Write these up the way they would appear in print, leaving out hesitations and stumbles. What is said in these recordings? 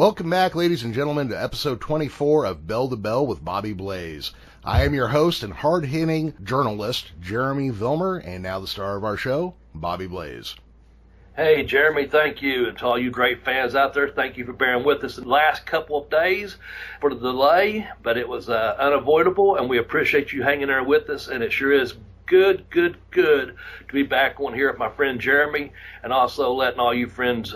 Welcome back, ladies and gentlemen, to episode 24 of Bell to Bell with Bobby Blaze. I am your host and hard-hitting journalist, Jeremy Vilmur, and now the star of our show, Bobby Blaze. Hey, Jeremy, thank you. And to all you great fans out there, thank you for bearing with us the last couple of days for the delay, but it was unavoidable, and we appreciate you hanging there with us, and it sure is good to be back on here with my friend Jeremy, and also letting all you friends,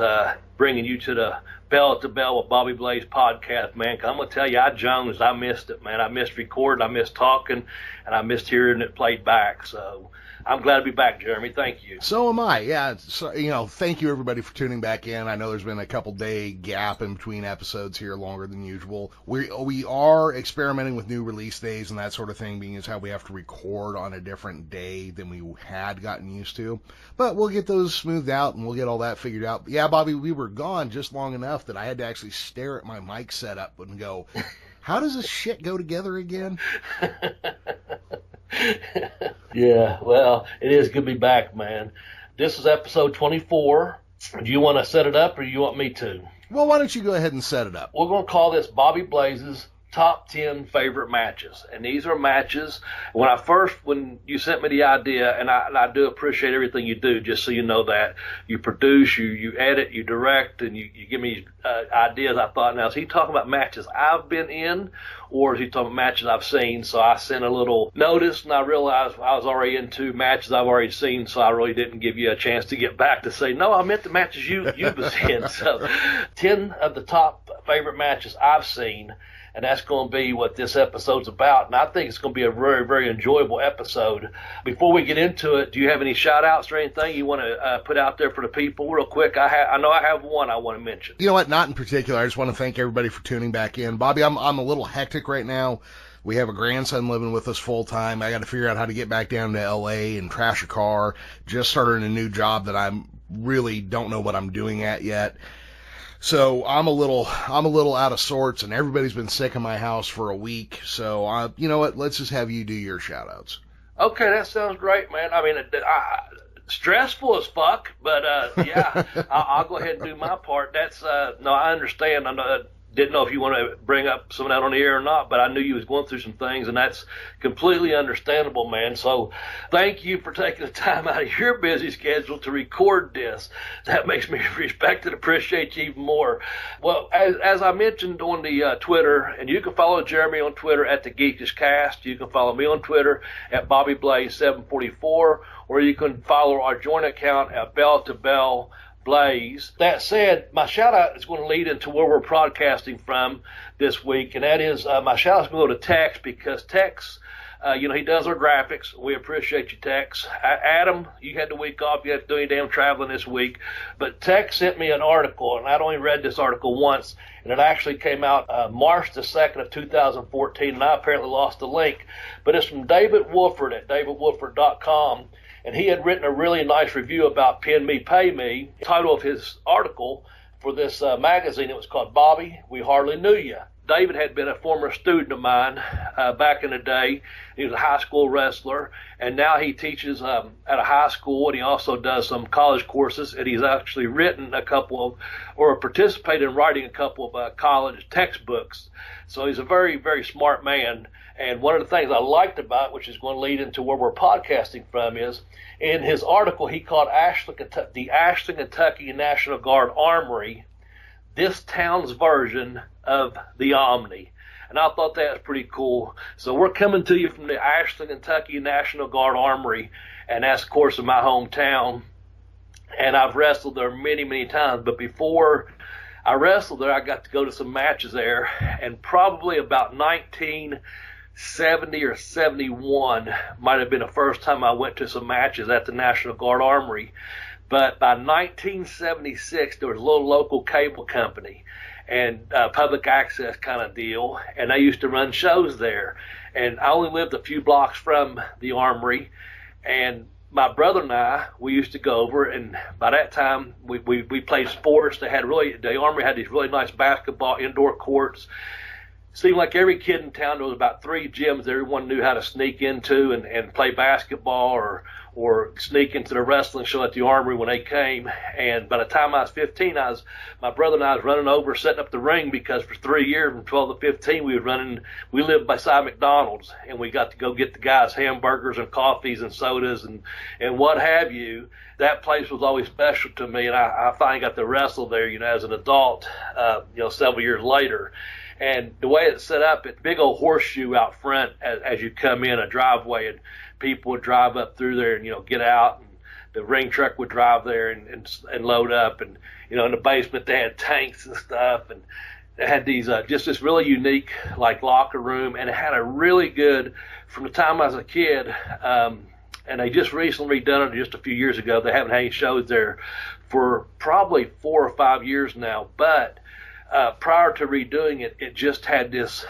bringing you to the Bell to Bell with Bobby Blaze podcast, man. 'Cause I'm going to tell you, I jonesed. I missed it, man. I missed recording, I missed talking, and I missed hearing it played back. So I'm glad to be back, Jeremy. Thank you. So am I. Yeah. So, thank you everybody for tuning back in. I know there's been a couple day gap in between episodes here, longer than usual. We are experimenting with new release days and that sort of thing, being as how we have to record on a different day than we had gotten used to. But we'll get those smoothed out and we'll get all that figured out. But yeah, Bobby, we were gone just long enough that I had to actually stare at my mic setup and go, how does this shit go together again? Yeah, well, it is good to be back, man. This is episode 24. Do you want to set it up or do you want me to? Well, why don't you go ahead and set it up? We're going to call this Bobby Blaze's Top 10 Favorite Matches. And these are matches. When you sent me the idea, and I do appreciate everything you do, just so you know that. You produce, you edit, you direct, and you give me ideas. I thought, now, is he talking about matches I've been in, or is he talking about matches I've seen? So I sent a little notice, and I realized I was already into matches I've already seen, so I really didn't give you a chance to get back to say, no, I meant the matches you was in. So 10 of the top favorite matches I've seen. And that's going to be what this episode's about. And I think it's going to be a very, very enjoyable episode. Before we get into it, do you have any shout-outs or anything you want to put out there for the people real quick? I know I have one I want to mention. You know what? Not in particular. I just want to thank everybody for tuning back in. Bobby, I'm a little hectic right now. We have a grandson living with us full-time. I got to figure out how to get back down to L.A. and trash a car. Just started a new job that I really don't know what I'm doing at yet. So I'm a little out of sorts, and everybody's been sick in my house for a week. So you know what? Let's just have you do your shout-outs. Okay, that sounds great, man. I mean, stressful as fuck, but yeah, I'll go ahead and do my part. That's no, I understand. Didn't know if you want to bring up some of that on the air or not, but I knew you was going through some things, and that's completely understandable, man. So thank you for taking the time out of your busy schedule to record this. That makes me respect and appreciate you even more. Well, as I mentioned on the Twitter, and you can follow Jeremy on Twitter at The Geekish Cast. You can follow me on Twitter at Bobby Blaze 744, or you can follow our joint account at Bell to Bell Blaze. That said, my shout-out is going to lead into where we're broadcasting from this week, and that is my shout-out is going to go to Tex, because Tex, he does our graphics. We appreciate you, Tex. Adam, you had the week off. You had to do any damn traveling this week. But Tex sent me an article, and I'd only read this article once, and it actually came out March the 2nd of 2014, and I apparently lost the link. But it's from David Wolford at davidwolford.com. And he had written a really nice review about Pin Me, Pay Me. The title of his article for this magazine, it was called Bobby, We Hardly Knew Ya. David had been a former student of mine back in the day. He was a high school wrestler, and now he teaches at a high school, and he also does some college courses, and he's actually written participated in writing a couple of college textbooks. So he's a very, very smart man. And one of the things I liked about it, which is going to lead into where we're podcasting from, is in his article he called the Ashland, Kentucky National Guard Armory this town's version of the Omni. And I thought that was pretty cool. So we're coming to you from the Ashland, Kentucky National Guard Armory, and that's, of course, in my hometown. And I've wrestled there many, many times. But before I wrestled there, I got to go to some matches there. And probably about 1970 or 71 might have been the first time I went to some matches at the National Guard Armory. But by 1976, there was a little local cable company and public access kind of deal, and they used to run shows there. And I only lived a few blocks from the Armory, and my brother and I, we used to go over, and by that time we played sports. The Armory had these really nice basketball indoor courts. seemed like every kid in town, there was about 3 gyms everyone knew how to sneak into and play basketball or sneak into the wrestling show at the Armory when they came. And by the time I was 15, my brother and I was running over, setting up the ring, because for 3 years, from 12 to 15, we lived beside McDonald's, and we got to go get the guys hamburgers and coffees and sodas and what have you. That place was always special to me, and I finally got to wrestle there, as an adult, several years later. And the way it's set up, it's a big old horseshoe out front as you come in, a driveway, and people would drive up through there and, get out, and the ring truck would drive there and load up. And, in the basement they had tanks and stuff, and they had these, just this really unique, like, locker room, and it had a really good, from the time I was a kid, and they just recently redone it just a few years ago. They haven't had any shows there for probably 4 or 5 years now, but prior to redoing it, it just had this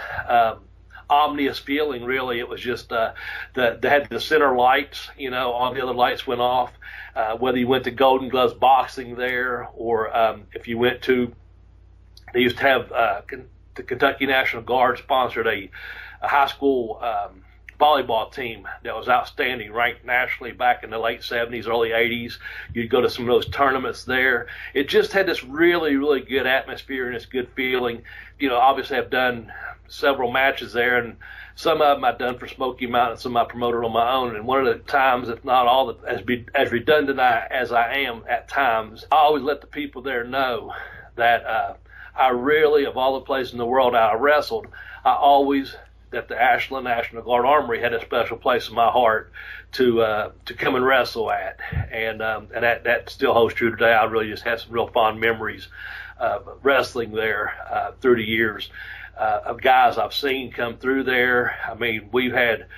ominous feeling, really. It was just they had the center lights, all the other lights went off. Whether you went to Golden Gloves Boxing there, or if you went to, they used to have the Kentucky National Guard sponsored a high school volleyball team that was outstanding, ranked nationally back in the late 70s, early 80s. You'd go to some of those tournaments there. It just had this really, really good atmosphere and this good feeling. Obviously I've done several matches there, and some of them I've done for Smoky Mountain, some I promoted on my own. And one of the times, if not all, as redundant as I am at times, I always let the people there know that I really, of all the places in the world I wrestled, that the Ashland National Guard Armory had a special place in my heart to come and wrestle at, and that still holds true today. I really just have some real fond memories of wrestling there through the years, of guys I've seen come through there. I mean, we had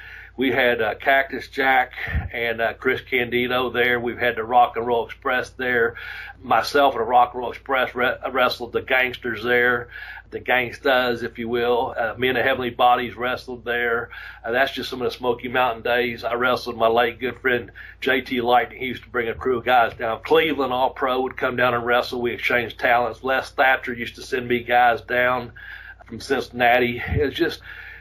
Cactus Jack and Chris Candido there. We've had the Rock and Roll Express there. Myself and the Rock and Roll Express wrestled the Gangsters there, the Gangstas, if you will. Me and the Heavenly Bodies wrestled there. That's just some of the Smoky Mountain days. I wrestled my late good friend JT Lightning. He used to bring a crew of guys down. Cleveland All-Pro would come down and wrestle. We exchanged talents. Les Thatcher used to send me guys down from Cincinnati.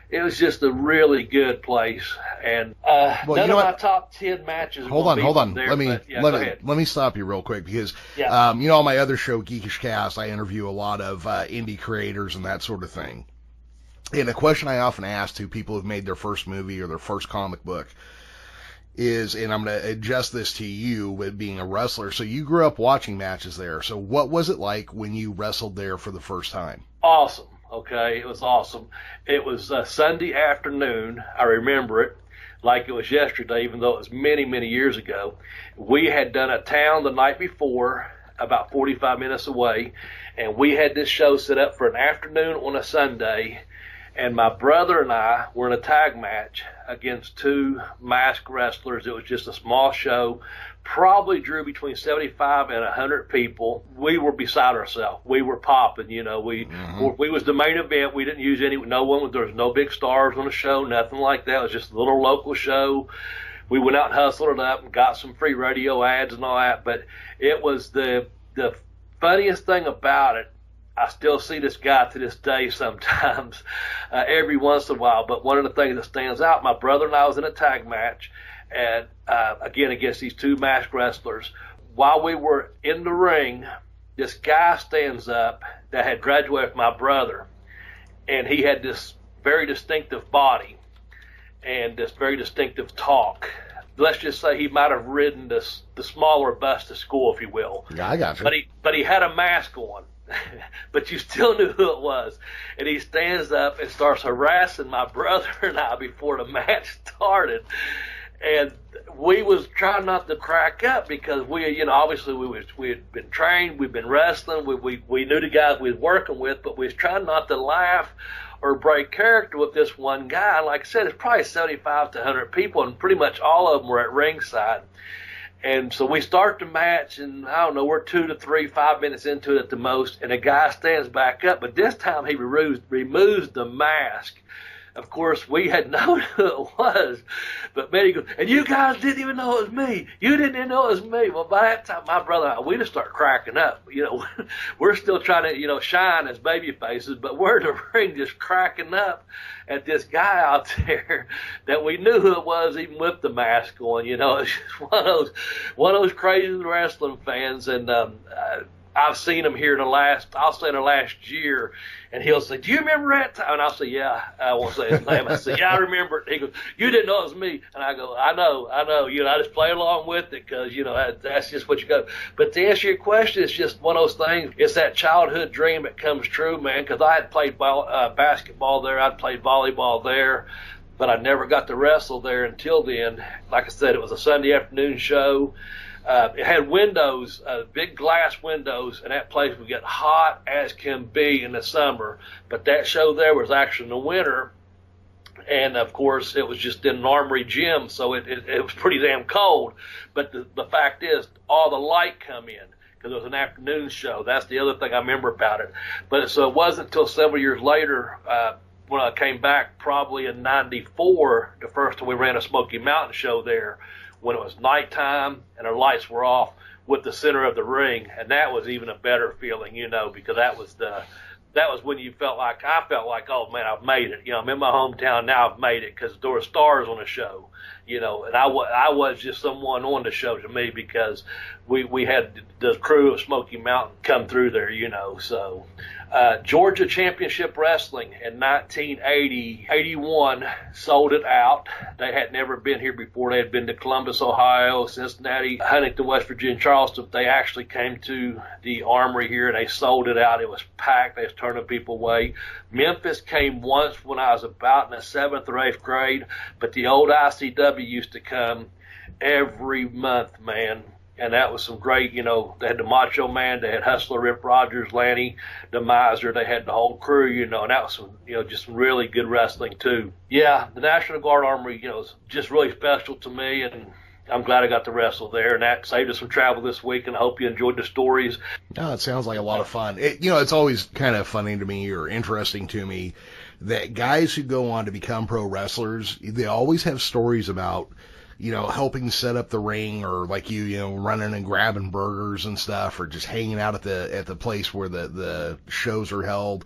It was just a really good place, and none of my top 10 matches. Hold on. There, let me stop you real quick, because on my other show, Geekish Cast, I interview a lot of indie creators and that sort of thing. And a question I often ask to people who've made their first movie or their first comic book is, and I'm going to adjust this to you with being a wrestler. So you grew up watching matches there. So what was it like when you wrestled there for the first time? Awesome. Okay, it was awesome. It was Sunday afternoon. I remember it like it was yesterday, even though it was many, many years ago. We had done a town the night before, about 45 minutes away, and we had this show set up for an afternoon on a Sunday, and my brother and I were in a tag match against 2 masked wrestlers. It was just a small show. Probably drew between 75 and 100 people. We were beside ourselves. We were popping, We was the main event. We didn't use there was no big stars on the show, nothing like that. It was just a little local show. We went out and hustled it up and got some free radio ads and all that. But it was the funniest thing about it. I still see this guy to this day sometimes, every once in a while. But one of the things that stands out, my brother and I was in a tag match, and again against these 2 masked wrestlers. While we were in the ring, this guy stands up that had graduated from my brother, and he had this very distinctive body and this very distinctive talk. Let's just say he might have ridden the smaller bus to school, if you will. Yeah, I got you. But he had a mask on. But you still knew who it was. And he stands up and starts harassing my brother and I before the match started. And we was trying not to crack up, because we, obviously we had been trained, we'd been wrestling, we knew the guys we was working with, but we was trying not to laugh or break character with this one guy. Like I said, it's probably 75 to 100 people, and pretty much all of them were at ringside. And so we start the match, and I don't know, we're 2 to 3, 5 minutes into it at the most, and a guy stands back up, but this time he removes the mask. of course, we had known who it was, but Betty goes, and you guys didn't even know it was me. You didn't even know it was me. Well, by that time, my brother and I, we just start cracking up. We're still trying to, shine as baby faces, but we're in the ring just cracking up at this guy out there that we knew who it was, even with the mask on. It's just one of those crazy wrestling fans, and I've seen him here in the last year, and he'll say, do you remember that time? And I'll say, yeah. I won't say his name. I say, yeah, I remember it. He goes, you didn't know it was me. And I go, I know. I just play along with it because, that's just what you go. But to answer your question, it's just one of those things. It's that childhood dream that comes true, man, because I had played basketball there. I'd played volleyball there, but I never got to wrestle there until then. Like I said, it was a Sunday afternoon show. It had windows, big glass windows, and that place would get hot as can be in the summer. But that show there was actually in the winter, and of course it was just in an armory gym, so it was pretty damn cold. But the fact is, all the light come in because it was an afternoon show. That's the other thing I remember about it. But so it wasn't until several years later, when I came back, probably in '94, the first time we ran a Smoky Mountain show there, when it was nighttime and our lights were off with the center of the ring, and that was even a better feeling, because that was when I felt like, oh man, I've made it. I'm in my hometown now. I've made it because there were stars on the show, and I was just someone on the show to me because we had the crew of Smoky Mountain come through there, so. Georgia Championship Wrestling in 1980-81 sold it out. They had never been here before. They had been to Columbus, Ohio, Cincinnati, Huntington, West Virginia, Charleston. They actually came to the Armory here, and they sold it out. It was packed. They was turning people away. Memphis came once when I was about in the 7th or 8th grade, but the old ICW used to come every month, man. And that was some great, they had the Macho Man, they had Hustler, Rip Rogers, Lanny, the Miser, they had the whole crew, and that was some, just some really good wrestling too. Yeah, the National Guard Armory, is just really special to me, and I'm glad I got to wrestle there, and that saved us some travel this week, and I hope you enjoyed the stories. No, it sounds like a lot of fun. It's always kind of funny to me or interesting to me that guys who go on to become pro wrestlers, they always have stories about helping set up the ring, or like running and grabbing burgers and stuff, or just hanging out at the place where the shows are held.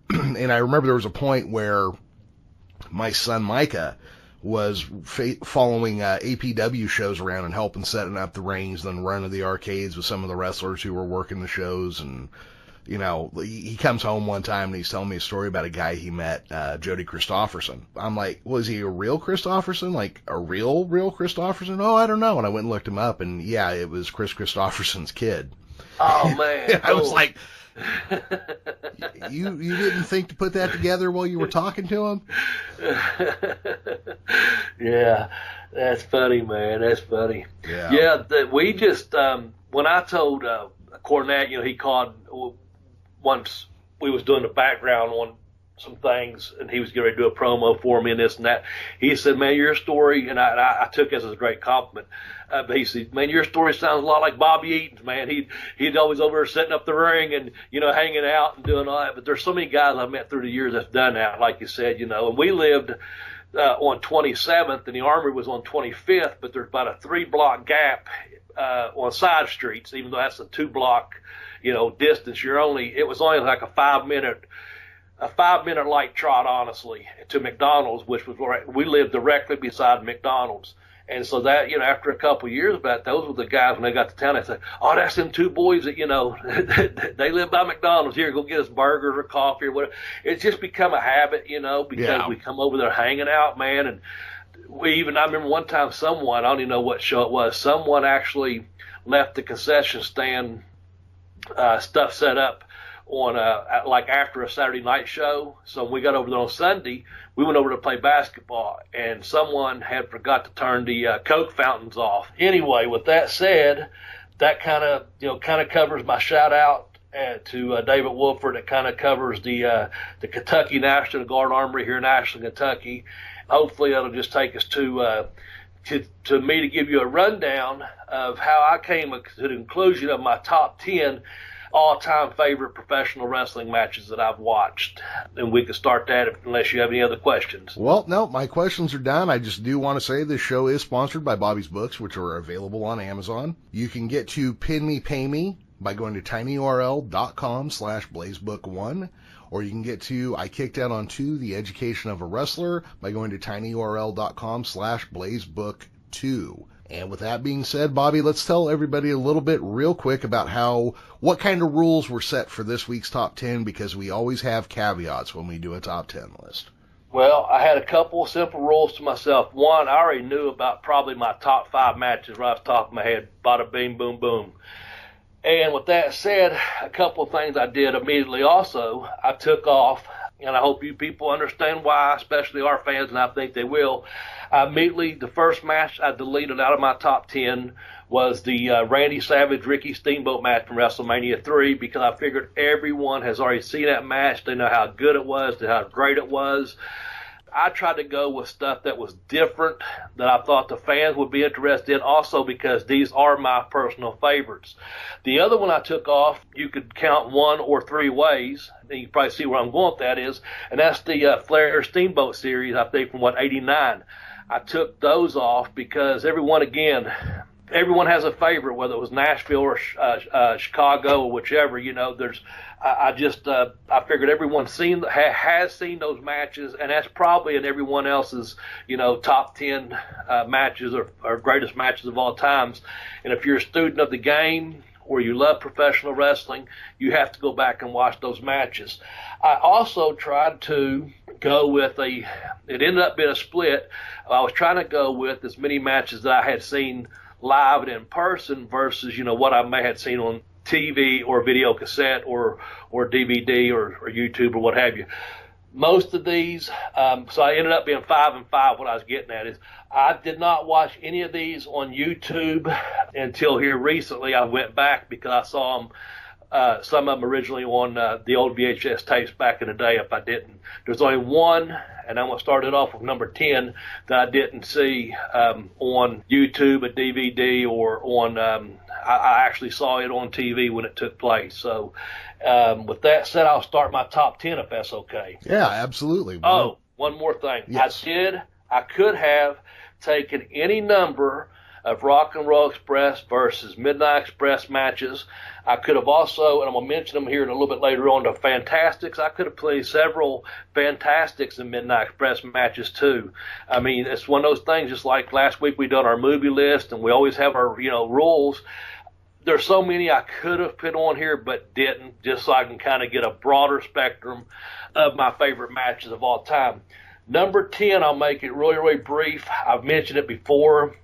And I remember there was a point where my son Micah was following APW shows around and helping setting up the rings, then running the arcades with some of the wrestlers who were working the shows. And he comes home one time and he's telling me a story about a guy he met, Jody Christofferson. I'm like, was he a real Christofferson? Like a real Christofferson? Oh, I don't know. And I went and looked him up, and yeah, it was Chris Christofferson's kid. Oh man. I was like, you didn't think to put that together while you were talking to him? Yeah, that's funny, man. That's funny. Yeah. We just, when I told Cornette, he called once we was doing the background on some things, and he was getting ready to do a promo for me and this and that. He said, man, your story, and I took it as a great compliment, but he said, man, your story sounds a lot like Bobby Eaton's, man. He'd always over there setting up the ring and, hanging out and doing all that. But there's so many guys I've met through the years that's done that, like you said, and we lived on 27th, and the Armory was on 25th, but there's about a 3-block gap on side streets, even though that's a 2-block, distance. It was only like a 5-minute light trot, honestly, to McDonald's, which was where we lived directly beside McDonald's. And so that, after a couple of years back, those were the guys when they got to town, they said, oh, that's them 2 boys that, they live by McDonald's. Here, go get us burgers or coffee or whatever. It's just become a habit, because we come over there hanging out, man. And I remember one time I don't even know what show it was, someone actually left the concession stand stuff set up on like after a Saturday night show. So when we got over there on Sunday, we went over to play basketball, and someone had forgot to turn the Coke fountains off. Anyway, with that said, that kind of covers my shout out to David Wolford. It kind of covers the Kentucky National Guard Armory here in Ashland, Kentucky. Hopefully that'll just take us to me to give you a rundown of how I came to the conclusion of my top 10. all-time favorite professional wrestling matches that I've watched. And we can start that unless you have any other questions. Well, no, my questions are done. I just do want to say this show is sponsored by Bobby's Books, which are available on Amazon. You can get to Pin Me, Pay Me by going to tinyurl.com/blazebook1, or you can get to I Kicked Out on 2, The Education of a Wrestler by going to tinyurl.com/blazebook2. And with that being said, Bobby, let's tell everybody a little bit real quick about what kind of rules were set for this week's top 10, because we always have caveats when we do a top 10 list. Well, I had a couple of simple rules to myself. One, I already knew about probably my top 5 matches right off the top of my head. Bada bing, boom, boom. And with that said, a couple of things I did immediately also. I took off, and I hope you people understand why, especially our fans, and I think they will. Immediately, the first match I deleted out of my top 10 was the Randy Savage-Ricky Steamboat match from WrestleMania 3, because I figured everyone has already seen that match. They know how good it was, they know how great it was. I tried to go with stuff that was different, that I thought the fans would be interested in, also because these are my personal favorites. The other one I took off, you could count 1 or 3 ways, and you can probably see where I'm going with that is, and that's the Flair Steamboat series, I think from 89. I took those off because everyone has a favorite, whether it was Nashville or Chicago or whichever. I figured everyone has seen those matches, and that's probably in everyone else's, top 10 matches or greatest matches of all times. And if you're a student of the game or you love professional wrestling, you have to go back and watch those matches. I also tried to go with it ended up being a split. I was trying to go with as many matches that I had seen live and in person versus, what I may have seen on TV or video cassette or DVD or YouTube or what have you. Most of these, so I ended up being 5 and 5. What I was getting at is I did not watch any of these on YouTube until here recently. I went back because I saw them, some of them originally on the old VHS tapes back in the day. If I didn't, there's only one, and I'm going to start it off with number 10 that I didn't see on YouTube, a DVD, or on. I actually saw it on TV when it took place. So, with that said, I'll start my top 10 if that's okay. Yeah, absolutely. Oh, one more thing. Yes. I could have taken any number of Rock and Roll Express versus Midnight Express matches. I could have also, and I'm going to mention them here a little bit later on, the Fantastics. I could have played several Fantastics and Midnight Express matches too. I mean, it's one of those things, just like last week we done our movie list, and we always have our, rules. There's so many I could have put on here but didn't, just so I can kind of get a broader spectrum of my favorite matches of all time. Number 10, I'll make it really, really brief. I've mentioned it before.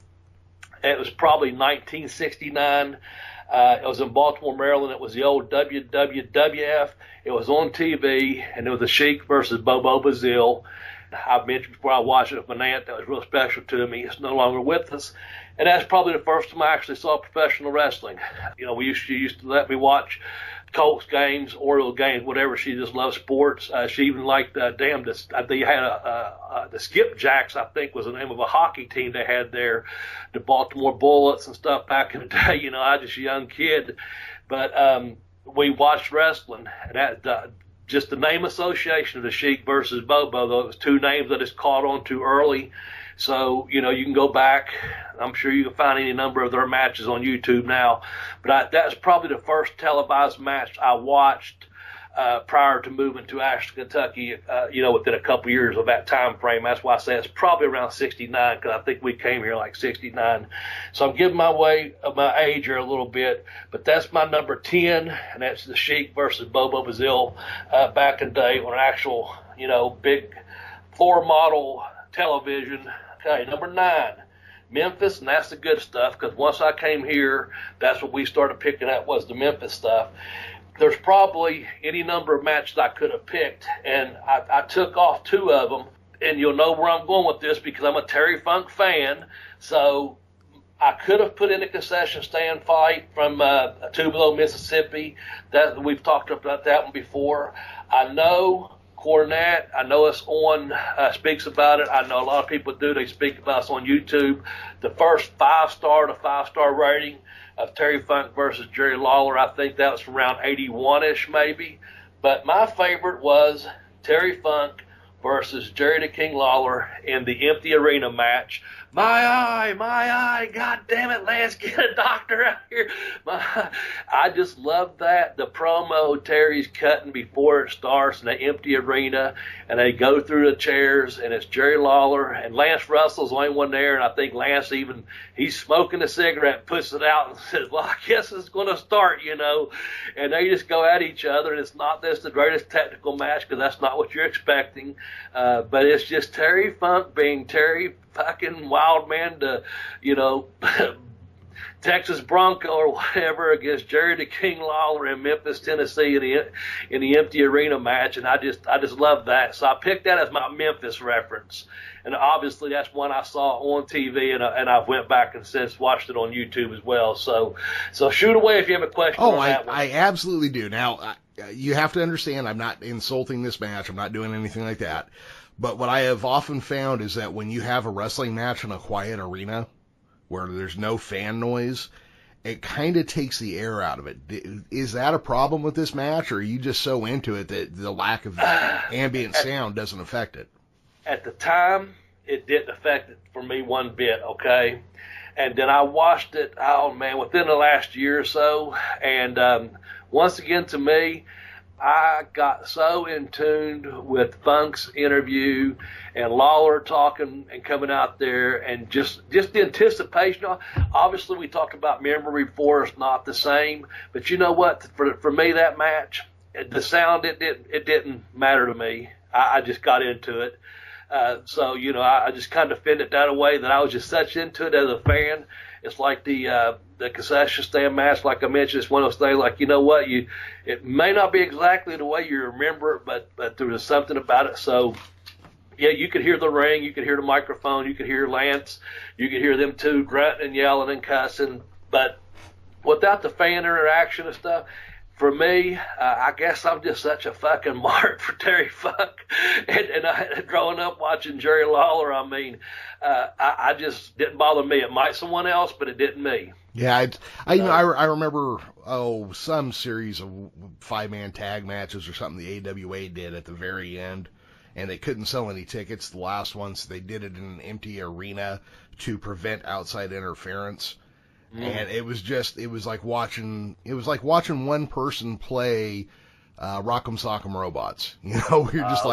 It was probably 1969. It was in Baltimore, Maryland. It was the old WWWF. It was on TV, and it was the Sheik versus Bobo Bazille. I've mentioned before I watched it with my aunt. That was real special to me. It's no longer with us. And that's probably the first time I actually saw professional wrestling. We used to let me watch Colts games, Orioles games, whatever. She just loved sports. She even liked they had the Skipjacks, I think was the name of a hockey team they had there, the Baltimore Bullets and stuff back in the day. I was just a young kid, but we watched wrestling. And that just the name association of the Sheik versus Bobo, those two names that is caught on too early. So, you can go back. I'm sure you can find any number of their matches on YouTube now. But that's probably the first televised match I watched prior to moving to Ashland, Kentucky, within a couple years of that time frame. That's why I say it's probably around 69, because I think we came here like 69. So I'm giving my age here a little bit. But that's my number 10, and that's the Sheik versus Bobo Bazille back in the day on an actual, big floor model television. Okay, number 9, Memphis, and that's the good stuff, because once I came here, that's what we started picking up was the Memphis stuff. There's probably any number of matches I could have picked, and I took off 2 of them, and you'll know where I'm going with this because I'm a Terry Funk fan, so I could have put in a concession stand fight from Tupelo, Mississippi. That we've talked about that one before. I know, of Cornette. I know it's on, speaks about it. I know a lot of people do. They speak about it on YouTube. The first 5-star to 5-star rating of Terry Funk versus Jerry Lawler, I think that was from around 81-ish maybe. But my favorite was Terry Funk versus Jerry the King Lawler in the empty arena match. My eye, God damn it, Lance, get a doctor out here. I just love that. The promo Terry's cutting before it starts in the empty arena, and they go through the chairs, and it's Jerry Lawler, and Lance Russell's the only one there, and I think Lance he's smoking a cigarette, puts it out, and says, well, I guess it's going to start, and they just go at each other, and it's not the greatest technical match, because that's not what you're expecting, but it's just Terry Funk being Terry fucking wild man to, Texas Bronco or whatever against Jerry the King Lawler in Memphis, Tennessee in the empty arena match, and I just love that. So I picked that as my Memphis reference, and obviously that's one I saw on TV, and I've went back and since watched it on YouTube as well. So shoot away if you have a question. Oh, on that one. I absolutely do. Now you have to understand, I'm not insulting this match. I'm not doing anything like that. But what I have often found is that when you have a wrestling match in a quiet arena where there's no fan noise, it kind of takes the air out of it. Is that a problem with this match, or are you just so into it that the lack of ambient sound doesn't affect it? At the time, it didn't affect it for me one bit, okay? And then I watched it, within the last year or so, and once again, to me, I got so in tune with Funk's interview and Lawler talking and coming out there, and just the anticipation. Obviously, we talked about memory force, not the same, but you know what? For me, that match, the sound, it didn't matter to me. I just got into it. So I just kind of fended that away, that I was just such into it as a fan. It's like the concession stand match, like I mentioned. It's one of those things, like, you know what, it may not be exactly the way you remember it, but there was something about it. So, yeah, you could hear the ring, you could hear the microphone, you could hear Lance, you could hear them two grunting and yelling and cussing, but without the fan interaction and stuff, for me, I guess I'm just such a fucking mark for Terry Funk. And growing up watching Jerry Lawler, I just didn't bother me. It might someone else, but it didn't me. Yeah, I remember some series of 5-man tag matches or something the AWA did at the very end, and they couldn't sell any tickets. The last ones, they did it in an empty arena to prevent outside interference. And it was like watching one person play Rock'em Sock'em Robots. You're just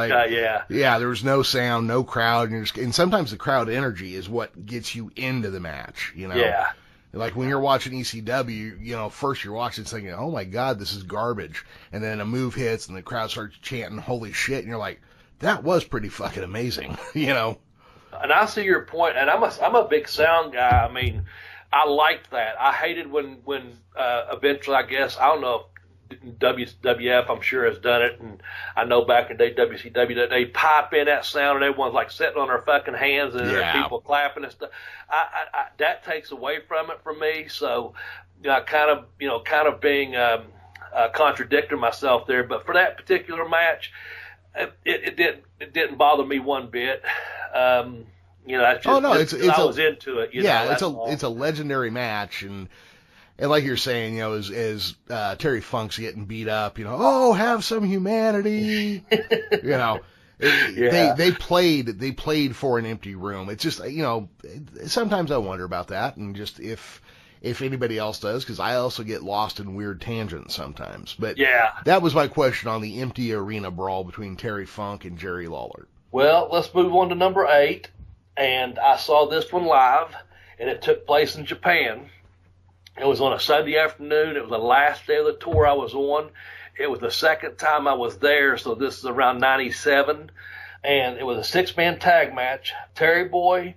there was no sound, no crowd, and sometimes the crowd energy is what gets you into the match. Yeah. Like when you're watching ECW, first you're watching thinking, oh my God, this is garbage, and then a move hits and the crowd starts chanting, holy shit, and you're like, that was pretty fucking amazing, And I see your point, and I'm a big sound guy. I liked that. I hated when eventually, I guess, I don't know if WWF, I'm sure, has done it, and I know back in the day, WCW, that they pipe in that sound and everyone's like sitting on their fucking hands and there are people clapping and stuff. That takes away from it for me. So, kind of being contradicting myself there. But for that particular match, it didn't bother me one bit. It's just, I was into it. It's a legendary match, and like you're saying, as Terry Funk's getting beat up, have some humanity, they played for an empty room. It's just, sometimes I wonder about that, and just if anybody else does, because I also get lost in weird tangents sometimes. But that was my question on the empty arena brawl between Terry Funk and Jerry Lawler. Well, let's move on to number 8. And I saw this one live, and it took place in Japan. It was on a Sunday afternoon. It was the last day of the tour I was on. It was the second time I was there, so this is around 97. And it was a 6-man tag match. Terry Boy,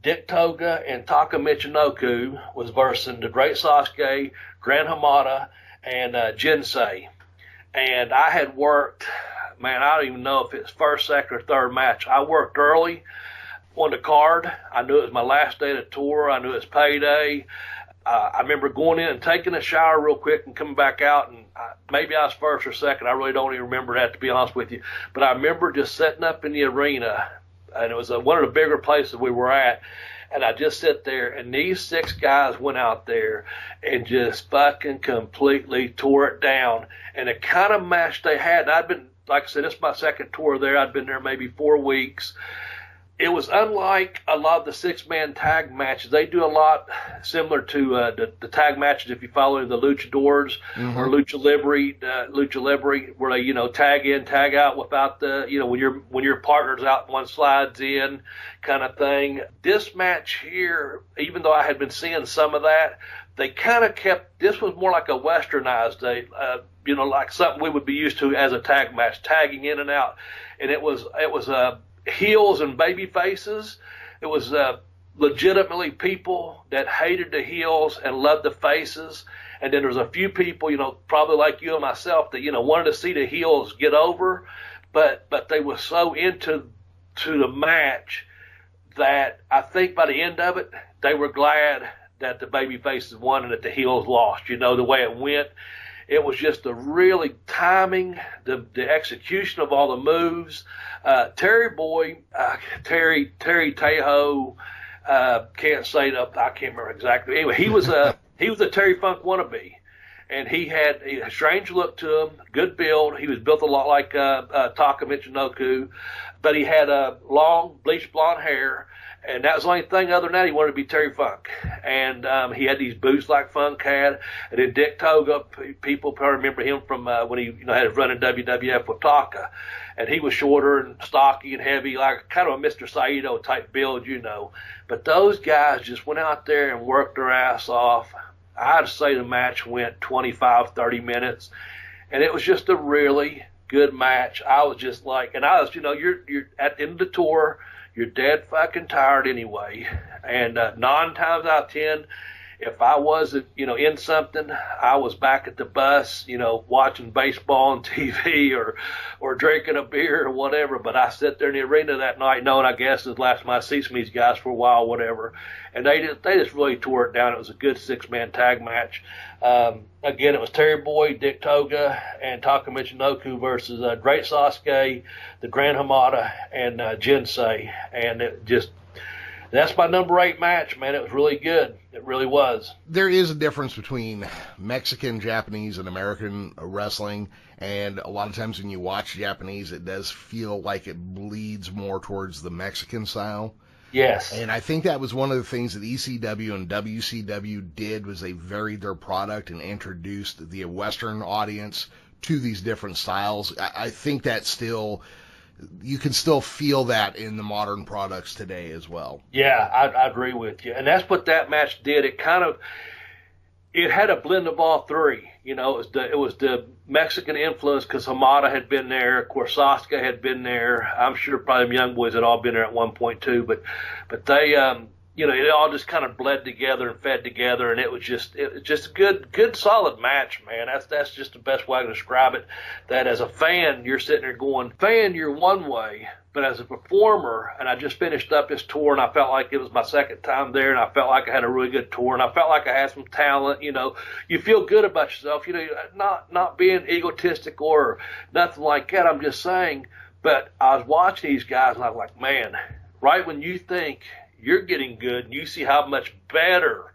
Dick Toga, and Taka Michinoku was versing the Great Sasuke, Gran Hamada, and Jinsei. And I had worked, I don't even know if it's first, second, or third match. I worked early on the card. I knew it was my last day of the tour. I knew it was payday. I remember going in and taking a shower real quick and coming back out, and maybe I was first or second. I really don't even remember that, to be honest with you. But I remember just sitting up in the arena, and it was one of the bigger places we were at, and I just sit there, and these 6 guys went out there and just fucking completely tore it down. And the kind of match they had, I'd been, like I said, it's my second tour there. I'd been there maybe 4 weeks. It was unlike a lot of the 6-man tag matches. They do a lot similar to the tag matches if you follow the luchadors or lucha libre, where they, you know, tag in, tag out without the, you know, when your partner's out, one slides in kind of thing. This match here, even though I had been seeing some of that, they kind of kept, this was more like a westernized, you know, like something we would be used to as a tag match, tagging in and out. And it was heels and baby faces. It was legitimately people that hated the heels and loved the faces. And then there was a few people, you know, probably like you and myself, that, you know, wanted to see the heels get over, but they were so into the match that I think by the end of it, they were glad that the baby faces won and that the heels lost. You know, the way it went. It was just the really timing, the execution of all the moves. Terry Tejo, can't say that, I can't remember exactly. Anyway, he was a Terry Funk wannabe, and he had a strange look to him, good build. He was built a lot like Taka Michinoku, but he had long bleached blonde hair. And that was the only thing. Other than that, he wanted to be Terry Funk. And he had these boots like Funk had. And then Dick Toga, people probably remember him from when he, you know, had his run in WWF with Taka. And he was shorter and stocky and heavy, like kind of a Mr. Saito type build, you know. But those guys just went out there and worked their ass off. I'd say the match went 25, 30 minutes. And it was just a really good match. I was just like, and I was, you know, you're at the end of the tour. You're dead fucking tired anyway. And 9 times out of 10, if I wasn't, you know, in something, I was back at the bus, you know, watching baseball on TV or drinking a beer or whatever. But I sat there in the arena that night knowing, I guess, it's the last time I see some of these guys for a while, whatever. And they just really tore it down. It was a good 6-man tag match. Again, it was Terry Boy, Dick Toga, and Taka Michinoku versus Great Sasuke, the Grand Hamada, and Jinsei. And it just, that's my number 8 match, man. It was really good. It really was. There is a difference between Mexican, Japanese, and American wrestling. And a lot of times when you watch Japanese, it does feel like it bleeds more towards the Mexican style. Yes. And I think that was one of the things that ECW and WCW did, was they varied their product and introduced the Western audience to these different styles. I think that still, you can still feel that in the modern products today as well. Yeah, I agree with you. And that's what that match did. It had a blend of all three. You know, it was the Mexican influence because Hamada had been there. Of course, Sasuke had been there. I'm sure probably the Young Boys had all been there at one point too. But they, you know, it all just kind of bled together and fed together, and it was just a good solid match, man. That's just the best way to describe it. That as a fan, you're sitting there going, fan, you're one way. But as a performer, and I just finished up this tour, and I felt like it was my second time there, and I felt like I had a really good tour, and I felt like I had some talent. You know, you feel good about yourself. You know, not being egotistic or nothing like that. I'm just saying. But I was watching these guys, and I was like, man, right when you think you're getting good, and you see how much better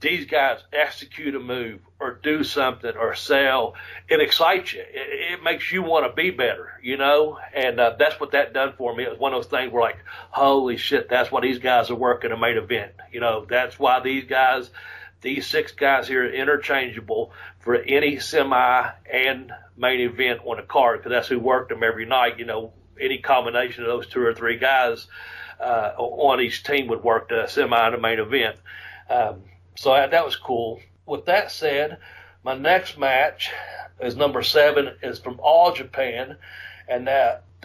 these guys execute a move or do something or sell, it excites you. It makes you want to be better, you know? And that's what that done for me. It was one of those things where, like, holy shit, that's why these guys are working a main event. You know, that's why these 6 guys here are interchangeable for any semi and main event on a card, because that's who worked them every night. You know, any combination of those 2 or 3 guys on each team would work the semi and the main event. So that was cool. With that said, my next match is number 7, is from All Japan, and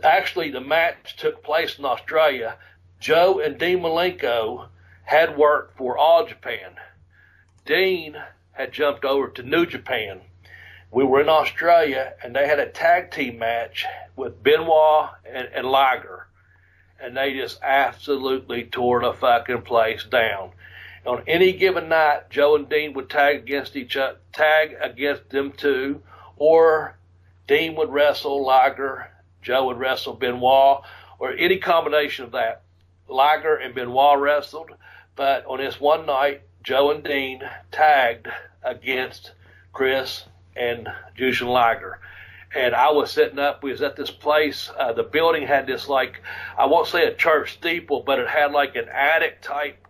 actually the match took place in Australia. Joe and Dean Malenko had worked for All Japan. Dean had jumped over to New Japan. We were in Australia, and they had a tag team match with Benoit and Liger, and they just absolutely tore the fucking place down. On any given night, Joe and Dean would tag against them two, or Dean would wrestle Liger, Joe would wrestle Benoit, or any combination of that. Liger and Benoit wrestled, but on this one night, Joe and Dean tagged against Chris and Jushin Liger. And I was sitting up, we was at this place, the building had this like, I won't say a church steeple, but it had like an attic type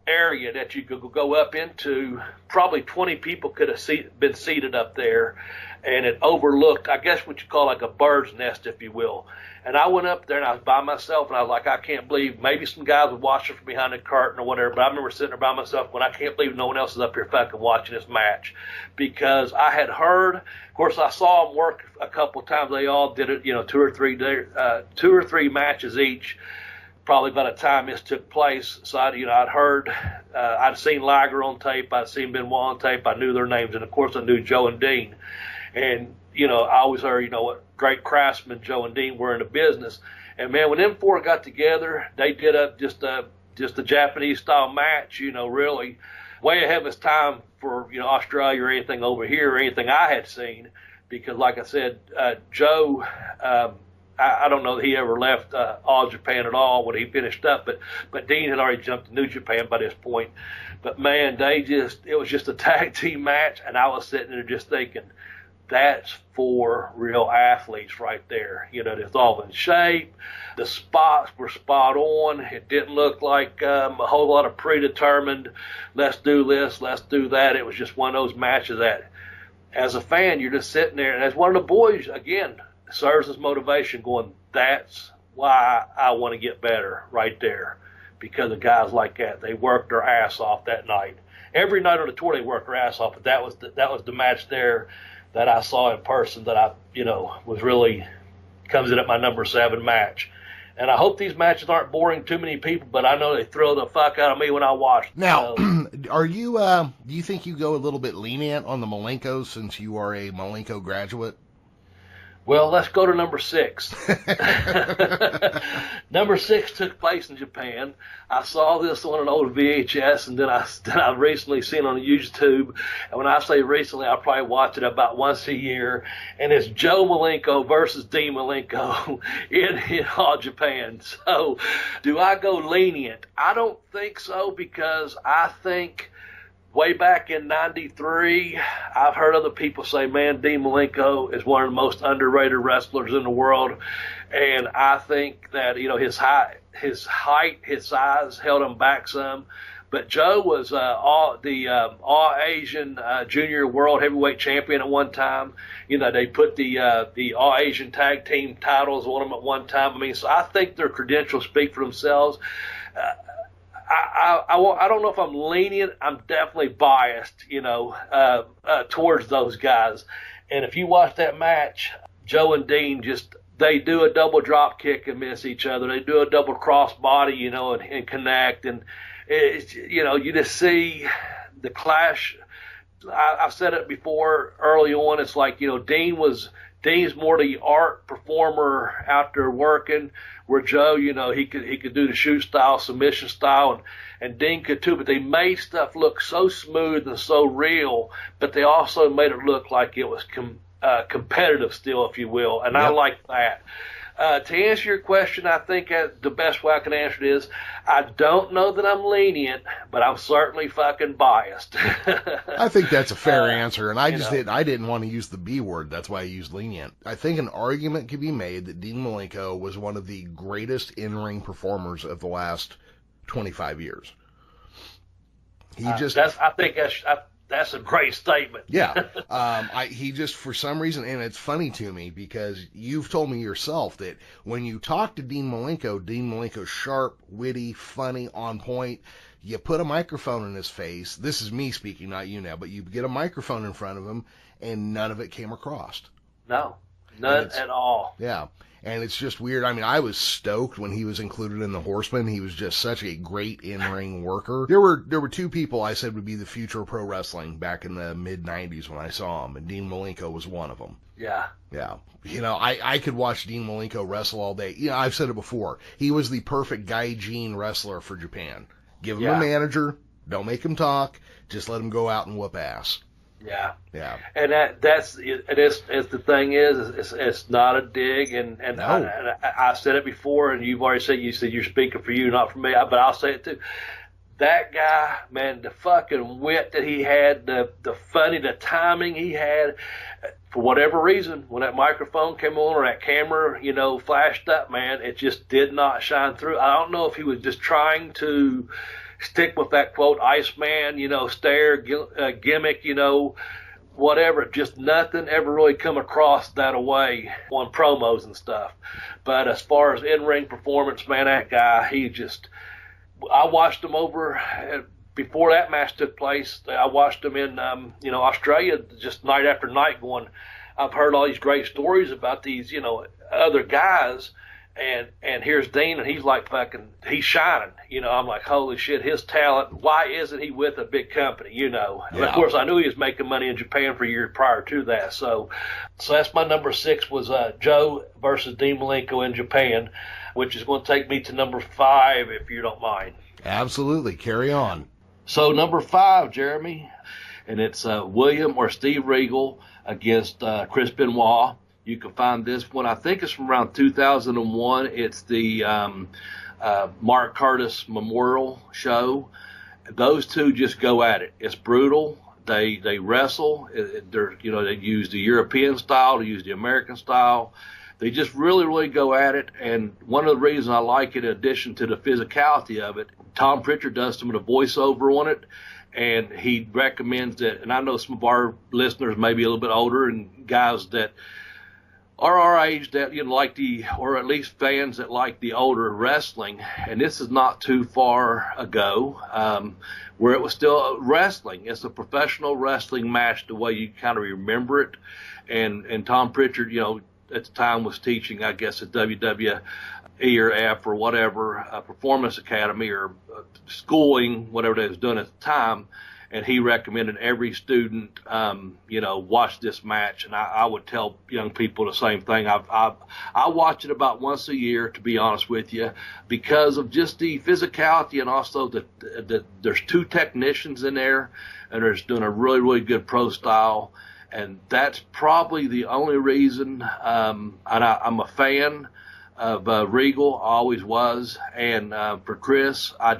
area that you could go up into. Probably 20 people could have been seated up there, and it overlooked, I guess what you call like a bird's nest, if you will. And I went up there and I was by myself, and I was like, I can't believe, maybe some guys would watch it from behind the curtain or whatever, but I remember sitting there by myself going, I can't believe no one else is up here fucking watching this match, because I had heard, of course I saw them work a couple of times. They all did it, two or three matches each, probably by the time this took place. So I'd heard, I'd seen Liger on tape, I'd seen Benoit on tape, I knew their names, and of course I knew Joe and Dean. And, I always heard, what great craftsmen Joe and Dean were in the business. And man, when them four got together, they did just a Japanese style match, really way ahead of its time for, Australia or anything over here or anything I had seen. Because like I said, Joe, I don't know that he ever left All Japan at all when he finished up, but Dean had already jumped to New Japan by this point. But man, it was just a tag team match, and I was sitting there just thinking, that's four real athletes right there. They're all in shape. The spots were spot on. It didn't look like a whole lot of predetermined, let's do this, let's do that. It was just one of those matches that, as a fan, you're just sitting there, and as one of the boys, again, serves as motivation, going, that's why I want to get better right there, because of guys like that. They worked their ass off that night. Every night on the tour they worked their ass off, but that was the match there that I saw in person that I, was really, comes in at my number 7 match. And I hope these matches aren't boring too many people, but I know they thrill the fuck out of me when I watch them. Now, do you think you go a little bit lenient on the Malenkos since you are a Malenko graduate? Well, let's go to number 6. Number 6 took place in Japan. I saw this on an old VHS, and then I've recently seen it on YouTube. And when I say recently, I probably watch it about once a year. And it's Joe Malenko versus Dean Malenko in All Japan. So, do I go lenient? I don't think so, because I think way back in 93, I've heard other people say, man, Dean Malenko is one of the most underrated wrestlers in the world. And I think that, his height, his size held him back some. But Joe was all Asian junior world heavyweight champion at one time. They put the All Asian tag team titles on him at one time. I mean, so I think their credentials speak for themselves. I don't know if I'm lenient. I'm definitely biased, towards those guys. And if you watch that match, Joe and Dean they do a double drop kick and miss each other. They do a double cross body, and connect. And it's, you just see the clash. I've said it before early on. It's like, Dean's more the art performer out there working, where Joe, he could do the shoot style, submission style, and Dean could too. But they made stuff look so smooth and so real, but they also made it look like it was competitive still, if you will. And yep. I like that. To answer your question, I think the best way I can answer it is, I don't know that I'm lenient, but I'm certainly fucking biased. I think that's a fair answer, and I didn't want to use the B word. That's why I used lenient. I think an argument could be made that Dean Malenko was one of the greatest in-ring performers of the last 25 years. That's a great statement. Yeah. He just, for some reason, and it's funny to me because you've told me yourself that when you talk to Dean Malenko's sharp, witty, funny, on point. You put a microphone in his face. This is me speaking, not you now, but you get a microphone in front of him and none of it came across. No, none at all. Yeah. And it's just weird. I mean, I was stoked when he was included in the Horsemen. He was just such a great in-ring worker. There were two people I said would be the future of pro wrestling back in the mid-90s when I saw him, and Dean Malenko was one of them. Yeah. Yeah. I could watch Dean Malenko wrestle all day. I've said it before. He was the perfect Gaijin wrestler for Japan. Give him a manager, Don't make them talk. Just let them go out and whoop ass. Yeah. Yeah. And that's the thing is, it's not a dig, and No. I said it before, and you've already said you're speaking for you, not for me, but I'll say it too. That guy, man, the fucking wit that he had, the timing he had, for whatever reason, when that microphone came on or that camera, flashed up, man, it just did not shine through. I don't know if he was just trying to stick with that quote, Iceman, stare, gimmick, whatever. Just nothing ever really come across that away on promos and stuff. But as far as in-ring performance, man, that guy, I watched him over before that match took place. I watched him in, Australia just night after night going, I've heard all these great stories about these, other guys. And here's Dean, and he's like he's shining. I'm like, holy shit, his talent. Why isn't he with a big company? Yeah. And of course, I knew he was making money in Japan for years prior to that. So that's my number 6 was Joe versus Dean Malenko in Japan, which is going to take me to number 5, if you don't mind. Absolutely. Carry on. So number 5, Jeremy, and it's William or Steve Regal against Chris Benoit. You can find this one, I think it's from around 2001. It's the Mark Curtis Memorial Show. Those two just go at it. It's brutal. They wrestle. They use the European style, they use the American style. They just really, really go at it. And one of the reasons I like it, in addition to the physicality of it, Tom Pritchard does some of the voiceover on it. And he recommends that, and I know some of our listeners may be a little bit older and guys that are our age that like or at least fans that like the older wrestling, and this is not too far ago, where it was still wrestling. It's a professional wrestling match the way you kind of remember it, and Tom Pritchard, at the time was teaching, I guess, at WWWF or F or whatever, Performance Academy or schooling, whatever they was doing at the time. And he recommended every student, watch this match. And I would tell young people the same thing. I watch it about once a year, to be honest with you, because of just the physicality, and also that there's 2 technicians in there, and they're doing a really, really good pro style. And that's probably the only reason. And I'm a fan of Regal, I always was. And for Chris, I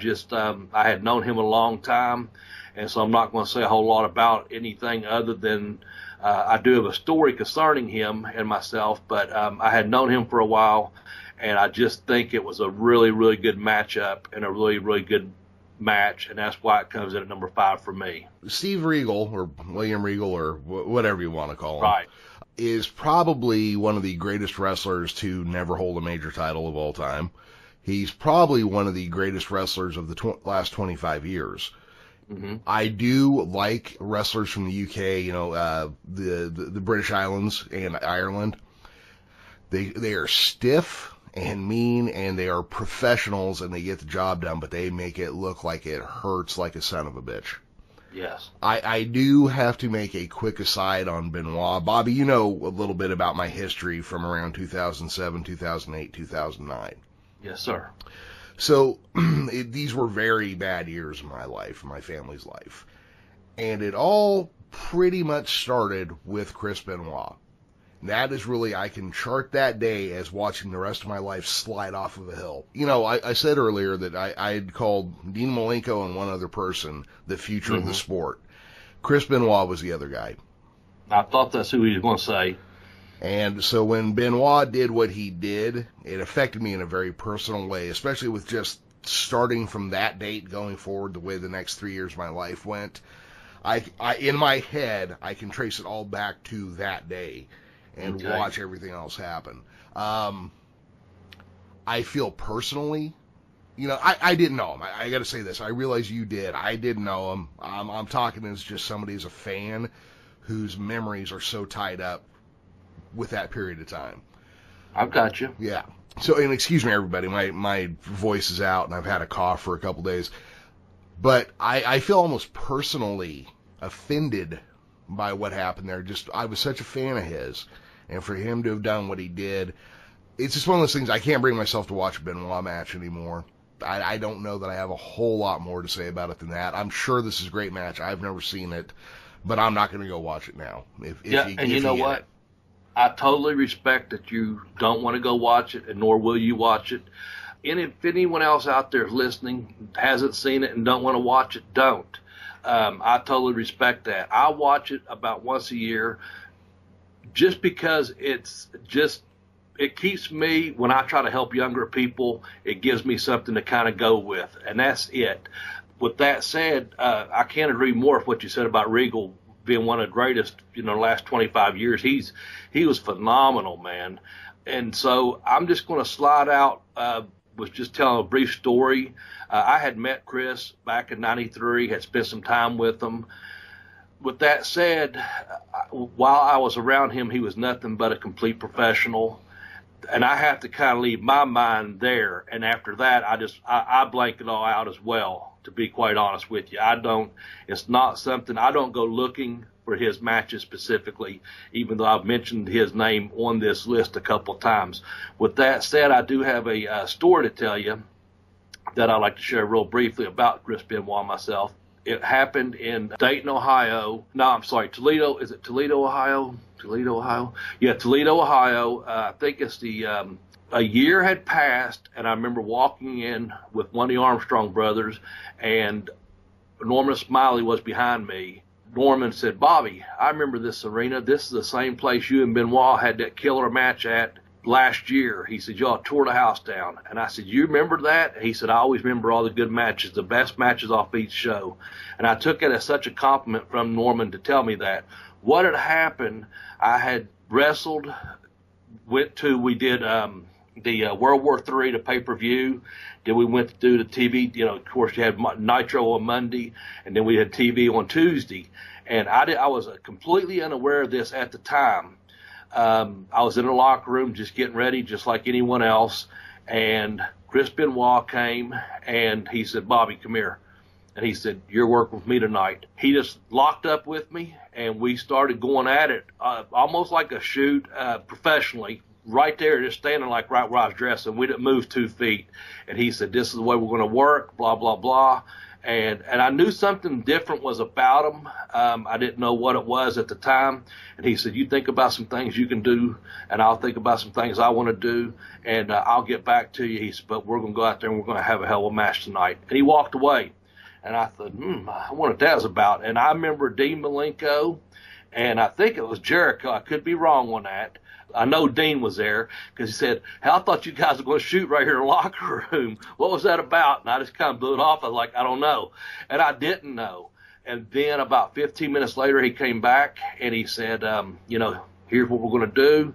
had known him a long time. And so I'm not going to say a whole lot about anything other than I do have a story concerning him and myself, but I had known him for a while, and I just think it was a really, really good matchup and a really, really good match, and that's why it comes in at number 5 for me. Steve Regal, or William Regal, or whatever you want to call him, right, is probably one of the greatest wrestlers to never hold a major title of all time. He's probably one of the greatest wrestlers of the last 25 years. Mm-hmm. I do like wrestlers from the UK, the British Islands and Ireland. They are stiff and mean, and they are professionals, and they get the job done, but they make it look like it hurts like a son of a bitch. Yes. I do have to make a quick aside on Benoit. Bobby, you know a little bit about my history from around 2007, 2008, 2009. Yes, sir. So these were very bad years in my life, my family's life. And it all pretty much started with Chris Benoit. That is really, I can chart that day as watching the rest of my life slide off of a hill. I said earlier that I had called Dean Malenko and one other person the future of the sport. Chris Benoit was the other guy. I thought that's who he was going to say. And so when Benoit did what he did, it affected me in a very personal way, especially with just starting from that date going forward, the way the next 3 years of my life went. I in my head, I can trace it all back to that day and watch everything else happen. I feel personally, I didn't know him. I got to say this. I realize you did. I didn't know him. I'm talking as just somebody as a fan whose memories are so tied up with that period of time. I've got you. Yeah. So, and excuse me, everybody, my voice is out, and I've had a cough for a couple days. But I feel almost personally offended by what happened there. I was such a fan of his, and for him to have done what he did, it's just one of those things. I can't bring myself to watch a Benoit match anymore. I don't know that I have a whole lot more to say about it than that. I'm sure this is a great match. I've never seen it, but I'm not going to go watch it now. And you know what? I totally respect that you don't want to go watch it, and nor will you watch it. And if anyone else out there listening hasn't seen it and don't want to watch it, don't. I totally respect that. I watch it about once a year just because it keeps me, when I try to help younger people, it gives me something to kind of go with, and that's it. With that said, I can't agree more with what you said about Regal being one of the greatest, the last 25 years. He was phenomenal, man. And so I'm just going to slide out, was just telling a brief story. I had met Chris back in 93, had spent some time with him. With that said, while I was around him, he was nothing but a complete professional. And I have to kind of leave my mind there. And after that, I blank it all out as well, to be quite honest with you. It's not something, I don't go looking for his matches specifically, even though I've mentioned his name on this list a couple of times. With that said, I do have a story to tell you that I'd like to share real briefly about Chris Benoit myself. It happened in Dayton, Ohio. No, I'm sorry, Toledo. Is it Toledo, Ohio? Toledo, Ohio? Yeah, Toledo, Ohio. I think it's a year had passed, and I remember walking in with one of the Armstrong brothers, and Norman Smiley was behind me. Norman said, "Bobby, I remember this arena. This is the same place you and Benoit had that killer match at last year." He said, "Y'all tore the house down." And I said, "You remember that?" He said, "I always remember all the good matches, the best matches off each show." And I took it as such a compliment from Norman to tell me that. What had happened, I had wrestled, we did the World War III, the pay-per-view. Then we went to do the TV, of course you had Nitro on Monday, and then we had TV on Tuesday. And I was completely unaware of this at the time. I was in the locker room just getting ready, just like anyone else, and Chris Benoit came, and he said, "Bobby, come here." And he said, "You're working with me tonight." He just locked up with me, and we started going at it, almost like a shoot, professionally, right there, just standing like right where I was dressing. We didn't move 2 feet. And he said, "This is the way we're going to work, blah, blah, blah." And I knew something different was about him. I didn't know what it was at the time. And he said, "You think about some things you can do, and I'll think about some things I want to do, and I'll get back to you." He said, "But we're going to go out there and we're going to have a hell of a match tonight." And he walked away. And I thought, I wonder what that was about. And I remember Dean Malenko, and I think it was Jericho. I could be wrong on that. I know Dean was there because he said, "Hey, I thought you guys were going to shoot right here in the locker room. What was that about?" And I just kind of blew it off. I was like, "I don't know." And I didn't know. And then about 15 minutes later, he came back and he said, "Here's what we're going to do.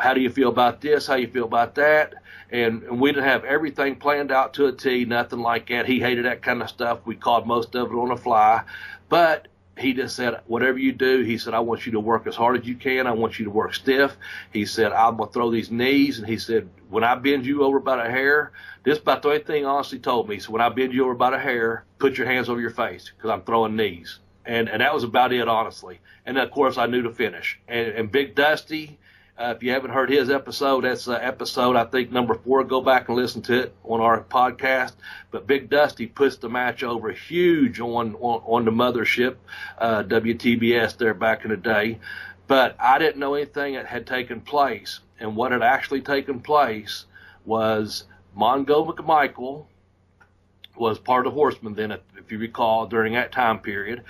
How do you feel about this? How do you feel about that?" And we didn't have everything planned out to a T, nothing like that. He hated that kind of stuff. We called most of it on the fly. But he just said, "Whatever you do," he said, "I want you to work as hard as you can. I want you to work stiff." He said, "I'm going to throw these knees." And he said, "When I bend you over about a hair," this is about the only thing honestly told me. So when I bend you over about a hair, put your hands over your face because I'm throwing knees. And that was about it, honestly. And, of course, I knew the finish. And Big Dusty, if you haven't heard his episode, that's episode, I think, number 4. Go back and listen to it on our podcast. But Big Dusty puts the match over huge on the mothership, WTBS there back in the day. But I didn't know anything that had taken place. And what had actually taken place was Mongo McMichael was part of the Horsemen then, if you recall, during that time period.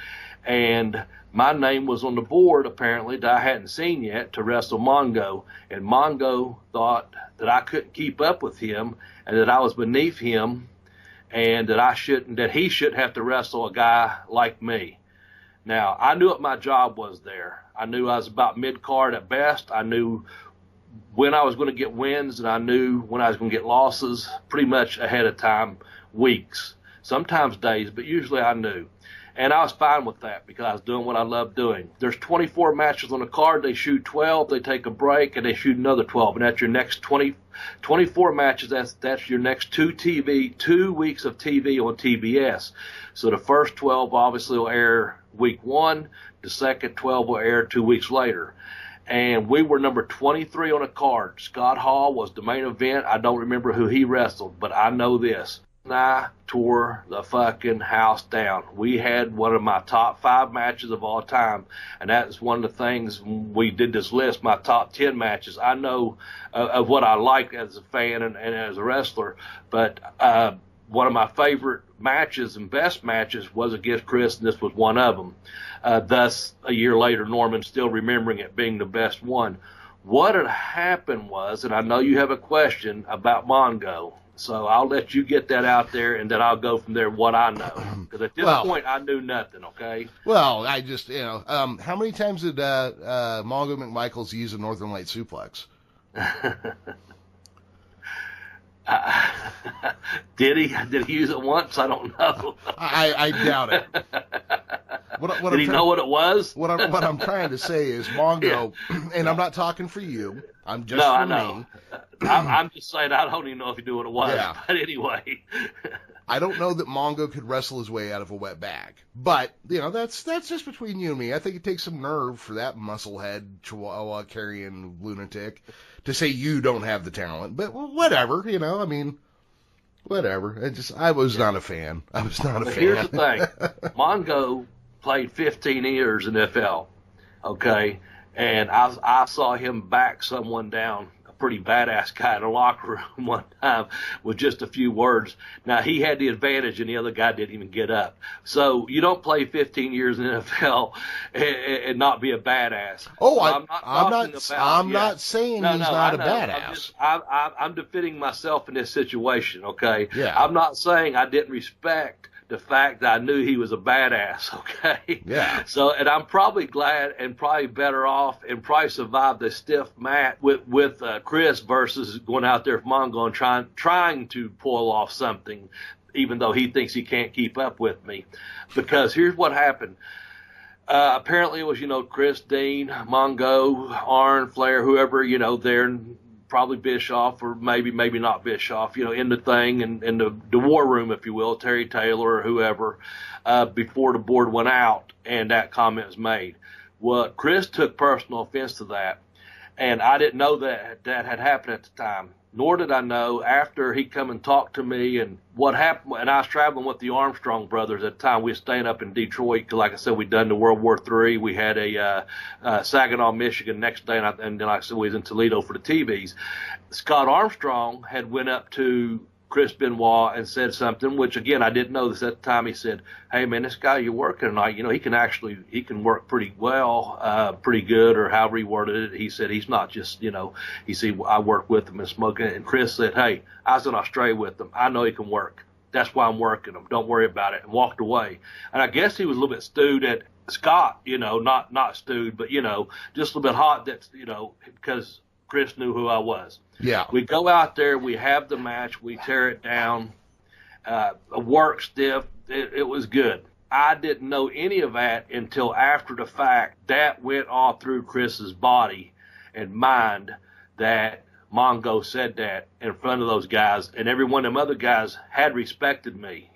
And my name was on the board, apparently, that I hadn't seen yet, to wrestle Mongo. And Mongo thought that I couldn't keep up with him and that I was beneath him and that he shouldn't have to wrestle a guy like me. Now, I knew what my job was there. I knew I was about mid-card at best. I knew when I was going to get wins, and I knew when I was going to get losses pretty much ahead of time, weeks, sometimes days, but usually I knew. And I was fine with that because I was doing what I loved doing. There's 24 matches on the card. They shoot 12, they take a break, and they shoot another 12. And that's your next 24 matches. That's your next 2 weeks of TV on TBS. So the first 12 obviously will air week 1. The second 12 will air 2 weeks later. And we were number 23 on the card. Scott Hall was the main event. I don't remember who he wrestled, but I know this. and I tore the fucking house down. We had one of my top 5 matches of all time, and that's one of the things we did this list, my top 10 matches. I know of what I like as a fan and as a wrestler, but one of my favorite matches and best matches was against Chris, and this was one of them. Thus, a year later, Norman still remembering it being the best one. What had happened was, and I know you have a question about Mongo, so I'll let you get that out there, and then I'll go from there what I know. Because at this point, I knew nothing, okay? Well, I just, how many times did Mongo McMichaels use a Northern Light suplex? Did he use it once? I don't know. I doubt it. Did he know what it was? What I'm trying to say is Mongo, and I'm not talking for you. I'm just for me. I'm just saying I don't even know if he knew what it was. Yeah. But anyway. I don't know that Mongo could wrestle his way out of a wet bag. But, that's just between you and me. I think it takes some nerve for that musclehead chihuahua carrying lunatic to say you don't have the talent. But whatever, whatever. I was not a fan. I was not a fan. Here's the thing. Mongo played 15 years in NFL, okay? And I saw him back someone down, a pretty badass guy in the locker room one time with just a few words. Now, he had the advantage, and the other guy didn't even get up. So you don't play 15 years in the NFL and not be a badass. Oh, so I'm not saying he's not a badass. I'm defending myself in this situation, okay? Yeah. I'm not saying I didn't respect the fact that I knew he was a badass, okay? Yeah. So, and I'm probably glad and probably better off and probably survived the stiff match with Chris versus going out there with Mongo and trying to pull off something, even though he thinks he can't keep up with me. Because here's what happened. Apparently it was, Chris, Dean, Mongo, Arn, Flair, whoever, there, probably Bischoff or maybe not Bischoff, in the thing and in the war room, if you will, Terry Taylor or whoever, before the board went out and that comment was made. Well, Chris took personal offense to that, and I didn't know that had happened at the time. Nor did I know after he come and talked to me and what happened. And I was traveling with the Armstrong brothers at the time. We were staying up in Detroit because, like I said, we'd done the World War III. We had a Saginaw, Michigan next day, and then, like I said, we was in Toledo for the TVs. Scott Armstrong had went up to Chris Benoit and said something, which, again, I didn't know this at the time. He said, hey, man, this guy you're working tonight, he can work pretty well, pretty good, or however he worded it. He said he's not just, he said, I work with him and smoking. And Chris said, hey, I was in Australia with him. I know he can work. That's why I'm working him. Don't worry about it. And walked away. And I guess he was a little bit stewed at Scott, not stewed, but, just a little bit hot that, because Chris knew who I was. Yeah. We go out there, we have the match, we tear it down, work stiff, it was good. I didn't know any of that until after the fact. That went all through Chris's body and mind that Mongo said that in front of those guys, and every one of them other guys had respected me,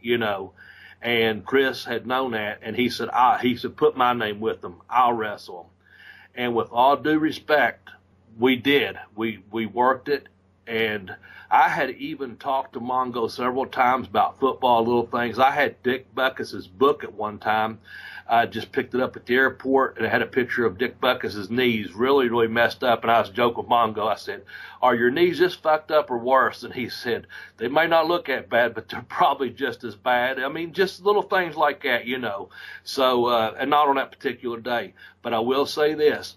and Chris had known that, and he said, put my name with them, I'll wrestle them. And with all due respect, we did. We worked it, and I had even talked to Mongo several times about football, little things. I had Dick Butkus's book at one time. I just picked it up at the airport, and it had a picture of Dick Butkus's knees, really, really messed up. And I was joking with Mongo. I said, are your knees just fucked up or worse? And he said, they may not look that bad, but they're probably just as bad. I mean, just little things like that, So, and not on that particular day. But I will say this.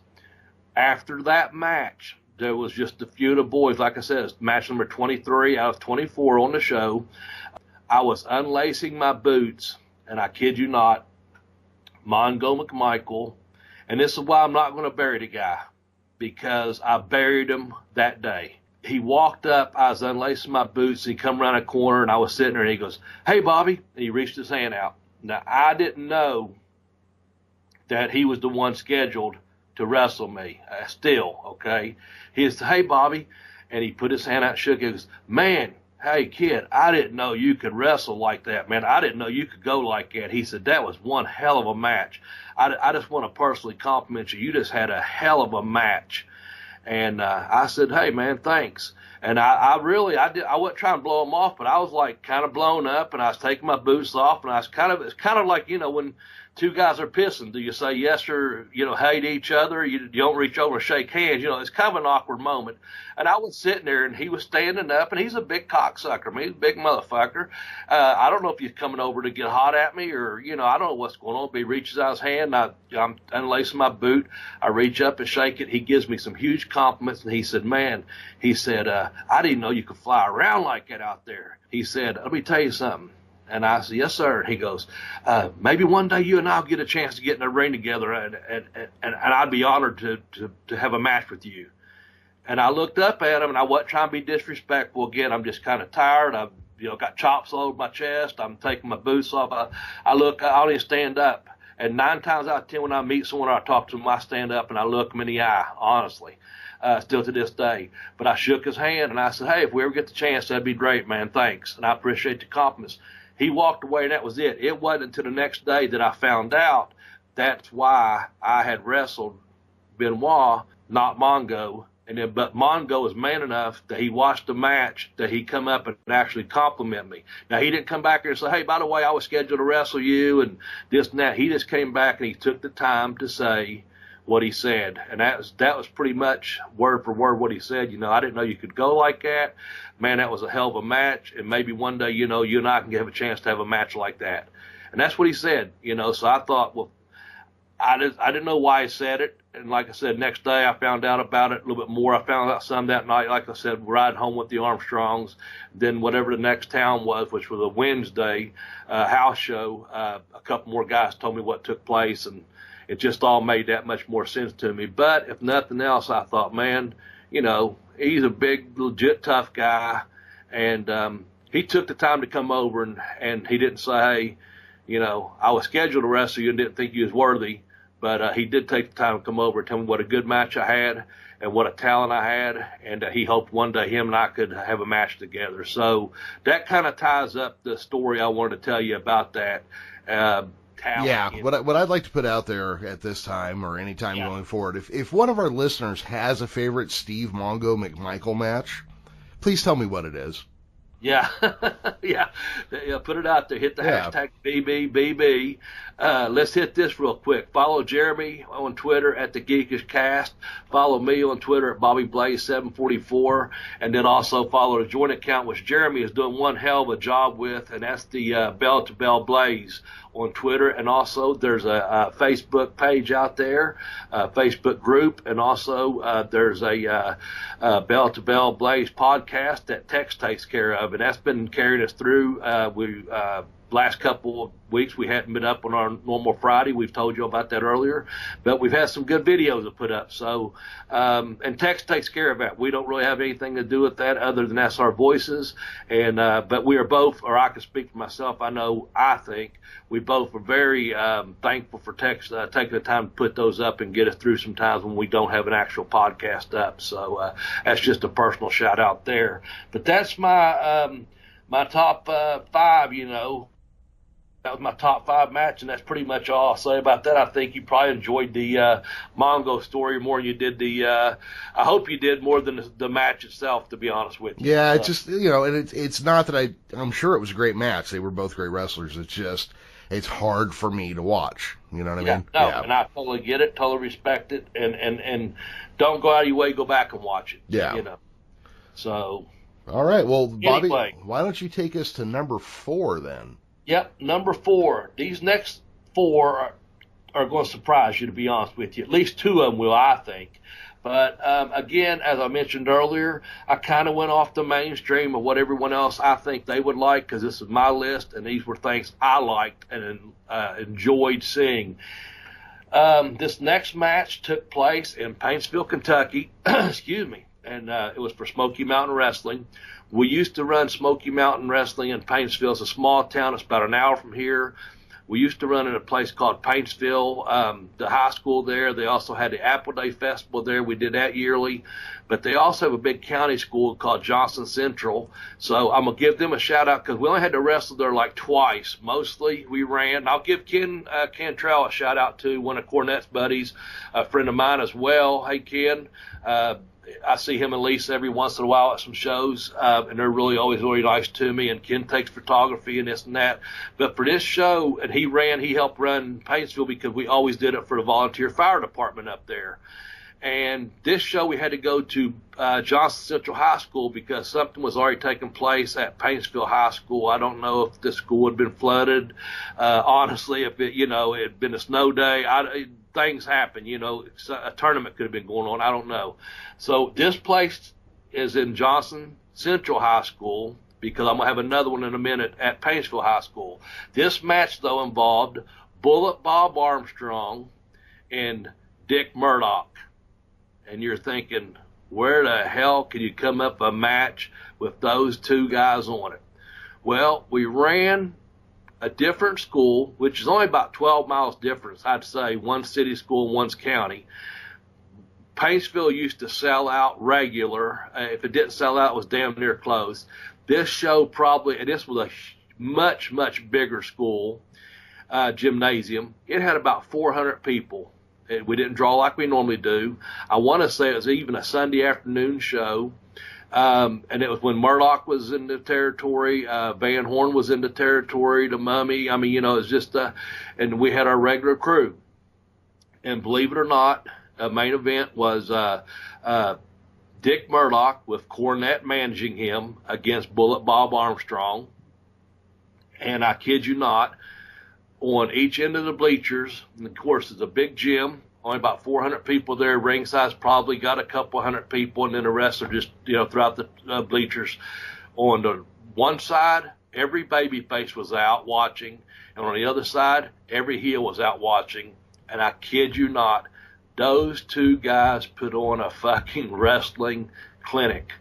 After that match, there was just a few of the boys. Like I said, it's match number 23 out of 24 on the show. I was unlacing my boots, and I kid you not, Mongo McMichael, and this is why I'm not going to bury the guy, because I buried him that day. He walked up, I was unlacing my boots, and he come around a corner, and I was sitting there, and he goes, hey, Bobby, and he reached his hand out. Now, I didn't know that he was the one scheduled to wrestle me, still, okay? He said, hey, Bobby, and he put his hand out and shook it. He goes, man, hey, kid, I didn't know you could wrestle like that, man. I didn't know you could go like that. He said, that was one hell of a match. I just want to personally compliment you. You just had a hell of a match. And I said, hey, man, thanks. And I wasn't trying to blow them off, but I was like kind of blown up, and I was taking my boots off, and it's kind of like, when two guys are pissing, do you say yes or, hey to each other? You don't reach over and shake hands. It's kind of an awkward moment. And I was sitting there, and he was standing up, and he's a big cocksucker. I mean, he's a big motherfucker. I don't know if he's coming over to get hot at me or, I don't know what's going on. But he reaches out his hand, and I'm unlacing my boot. I reach up and shake it. He gives me some huge compliments, and he said, man, I didn't know you could fly around like that out there. He said, let me tell you something. And I said, yes, sir. And he goes, maybe one day you and I will get a chance to get in a ring together, and I'd be honored to have a match with you. And I looked up at him, and I wasn't trying to be disrespectful. Again, I'm just kind of tired. I've got chops all over my chest. I'm taking my boots off. I don't even stand up. And 9 times out of 10, when I meet someone or I talk to them, I stand up and I look them in the eye, honestly. Still to this day. But I shook his hand, and I said, hey, if we ever get the chance, that'd be great, man. Thanks. And I appreciate the compliments. He walked away, and that was it. It wasn't until the next day that I found out that's why I had wrestled Benoit, not Mongo. But Mongo was man enough that he watched the match, that he come up and actually compliment me. Now, he didn't come back here and say, hey, by the way, I was scheduled to wrestle you and this and that. He just came back, and he took the time to say what he said. And that was pretty much word for word what he said. I didn't know you could go like that. Man, that was a hell of a match. And maybe one day, you and I can have a chance to have a match like that. And that's what he said, So I thought, well, I didn't know why he said it. And like I said, next day I found out about it a little bit more. I found out some that night, like I said, riding home with the Armstrongs. Then whatever the next town was, which was a Wednesday house show, a couple more guys told me what took place, and it just all made that much more sense to me. But if nothing else, I thought, man, he's a big, legit, tough guy. And he took the time to come over, and he didn't say, I was scheduled to wrestle you and didn't think you was worthy. But he did take the time to come over and tell me what a good match I had and what a talent I had. And he hoped one day him and I could have a match together. So that kind of ties up the story I wanted to tell you about that. Talent. Yeah, what I'd like to put out there at this time or any time going forward, if one of our listeners has a favorite Steve Mongo McMichael match, please tell me what it is. Yeah, put it out there. Hit the hashtag BBBB. Let's hit this real quick. Follow Jeremy on Twitter at The Geekish Cast. Follow me on Twitter at BobbyBlaze744. And then also follow the joint account, which Jeremy is doing one hell of a job with, and that's the Bell to Bell Blaze on Twitter. And also there's a Facebook page out there, Facebook group, and also there's a Bell to Bell Blaze podcast that Tex takes care of, and that's been carrying us through. Last couple of weeks we hadn't been up on our normal Friday. We've told you about that earlier, but we've had some good videos to put up. So, and Tex takes care of that. We don't really have anything to do with that other than that's our voices. And, but we are both, or I can speak for myself, I think we both are very thankful for Tex taking the time to put those up and get us through some times when we don't have an actual podcast up. So that's just a personal shout out there. But that's my top 5, That was my top 5 match, and that's pretty much all I'll say about that. I think you probably enjoyed the Mongo story more than you did I hope you did more than the match itself, to be honest with you. Yeah, it's just, and it's not that I'm sure it was a great match. They were both great wrestlers. It's just, it's hard for me to watch. You know what I mean? No, yeah. And I totally get it, totally respect it, and don't go out of your way, go back and watch it. Yeah. So. All right, well, Bobby, why don't you take us to number 4 then? Yep, number 4. These next 4 are going to surprise you, to be honest with you. At least 2 of them will, I think. But, again, as I mentioned earlier, I kind of went off the mainstream of what everyone else I think they would like, because this is my list, and these were things I liked and enjoyed seeing. This next match took place in Paintsville, Kentucky. Excuse me. And it was for Smoky Mountain Wrestling. We used to run Smoky Mountain Wrestling in Paintsville. It's a small town. It's about an hour from here. We used to run in a place called Paintsville, the high school there. They also had the Apple Day Festival there. We did that yearly. But they also have a big county school called Johnson Central. So I'm going to give them a shout-out because we only had to wrestle there like twice. Mostly we ran. I'll give Ken Cantrell a shout-out too, one of Cornette's buddies, a friend of mine as well. Hey, Ken. I see him and Lisa every once in a while at some shows, and they're really always very nice to me. And Ken takes photography and this and that. But for this show, and he helped run Paintsville because we always did it for the volunteer fire department up there. And this show we had to go to Johnson Central High School because something was already taking place at Paintsville High School. I don't know if the school had been flooded. Honestly, if it had been a snow day, things happen. A tournament could have been going on. I don't know. So this place is in Johnson Central High School because I'm going to have another one in a minute at Paintsville High School. This match, though, involved Bullet Bob Armstrong and Dick Murdoch. And you're thinking, where the hell can you come up a match with those two guys on it? Well, we ran a different school, which is only about 12 miles difference, I'd say, one city school and one's county. Paintsville used to sell out regular. If it didn't sell out, it was damn near close. This show and this was a much, much bigger school, gymnasium. It had about 400 people. We didn't draw like we normally do. I want to say it was even a Sunday afternoon show. And it was when Murdoch was in the territory, Van Horn was in the territory, the Mummy. I mean, it was just, and we had our regular crew. And believe it or not, the main event was Dick Murdoch with Cornette managing him against Bullet Bob Armstrong. And I kid you not, on each end of the bleachers, and of course it's a big gym, only about 400 people there. Ringside's probably got a couple hundred people, and then the rest are just, throughout the bleachers. On the one side, every baby face was out watching, and on the other side, every heel was out watching. And I kid you not, those two guys put on a fucking wrestling clinic,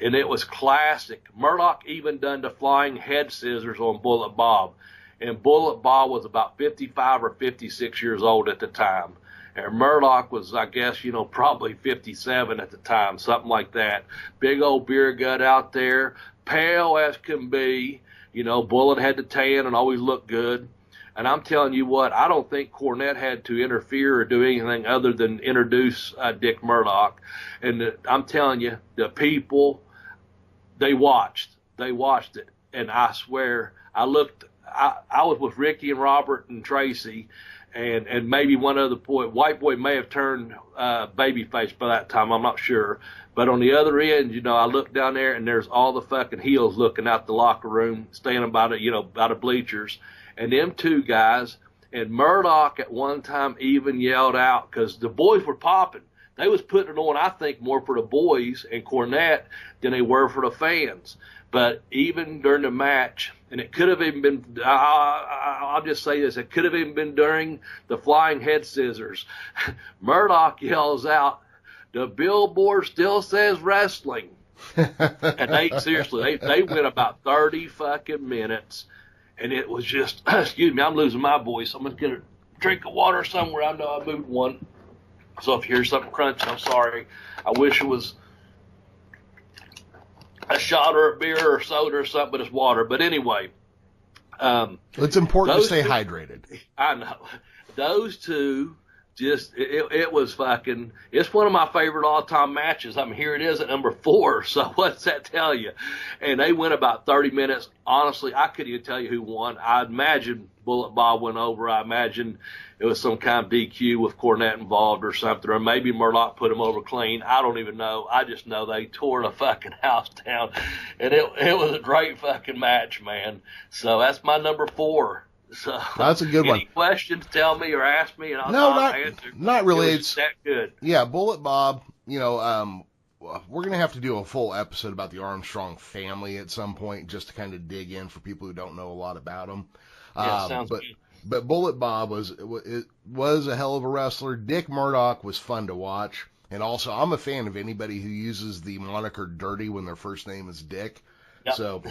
and it was classic. Murdoch even done the flying head scissors on Bullet Bob, and Bullet Bob was about 55 or 56 years old at the time. And Murdoch was, I guess, probably 57 at the time, something like that. Big old beer gut out there, pale as can be. Bullet had the tan and always looked good. And I'm telling you what, I don't think Cornette had to interfere or do anything other than introduce Dick Murdoch. And I'm telling you, the people, they watched it. And I swear, I was with Ricky and Robert and Tracy, and maybe one other boy. White boy may have turned babyface by that time, I'm not sure. But on the other end, I looked down there, and there's all the fucking heels looking out the locker room, standing by the bleachers. And them two guys, and Murdoch at one time even yelled out, because the boys were popping. They was putting it on, I think, more for the boys and Cornette than they were for the fans. But even during the match, and it could have even been, I'll just say this, it could have even been during the flying head scissors. Murdoch yells out, "The billboard still says wrestling." And they went about 30 fucking minutes. And it was just, excuse me, I'm losing my voice. I'm going to get a drink of water somewhere. I know I moved one. So if you hear something crunching, I'm sorry. I wish it was a shot or a beer or soda or something, but it's water. But anyway. It's important to stay hydrated. I know. Those two, it was fucking, it's one of my favorite all-time matches. I mean, here it is at number 4. So what's that tell you? And they went about 30 minutes. Honestly, I couldn't even tell you who won. I imagine Bullet Bob went over. I imagine it was some kind of DQ with Cornette involved or something, or maybe Murdoch put him over clean. I don't even know. I just know they tore the fucking house down, and it was a great fucking match, man. So that's my number 4. So that's a good one. Any questions, tell me or ask me, and I'll answer. Not really. It's that good. Yeah, Bullet Bob, we're going to have to do a full episode about the Armstrong family at some point just to kind of dig in for people who don't know a lot about them. Sounds good. But Bullet Bob was a hell of a wrestler. Dick Murdoch was fun to watch. And also, I'm a fan of anybody who uses the moniker Dirty when their first name is Dick. Yep. So,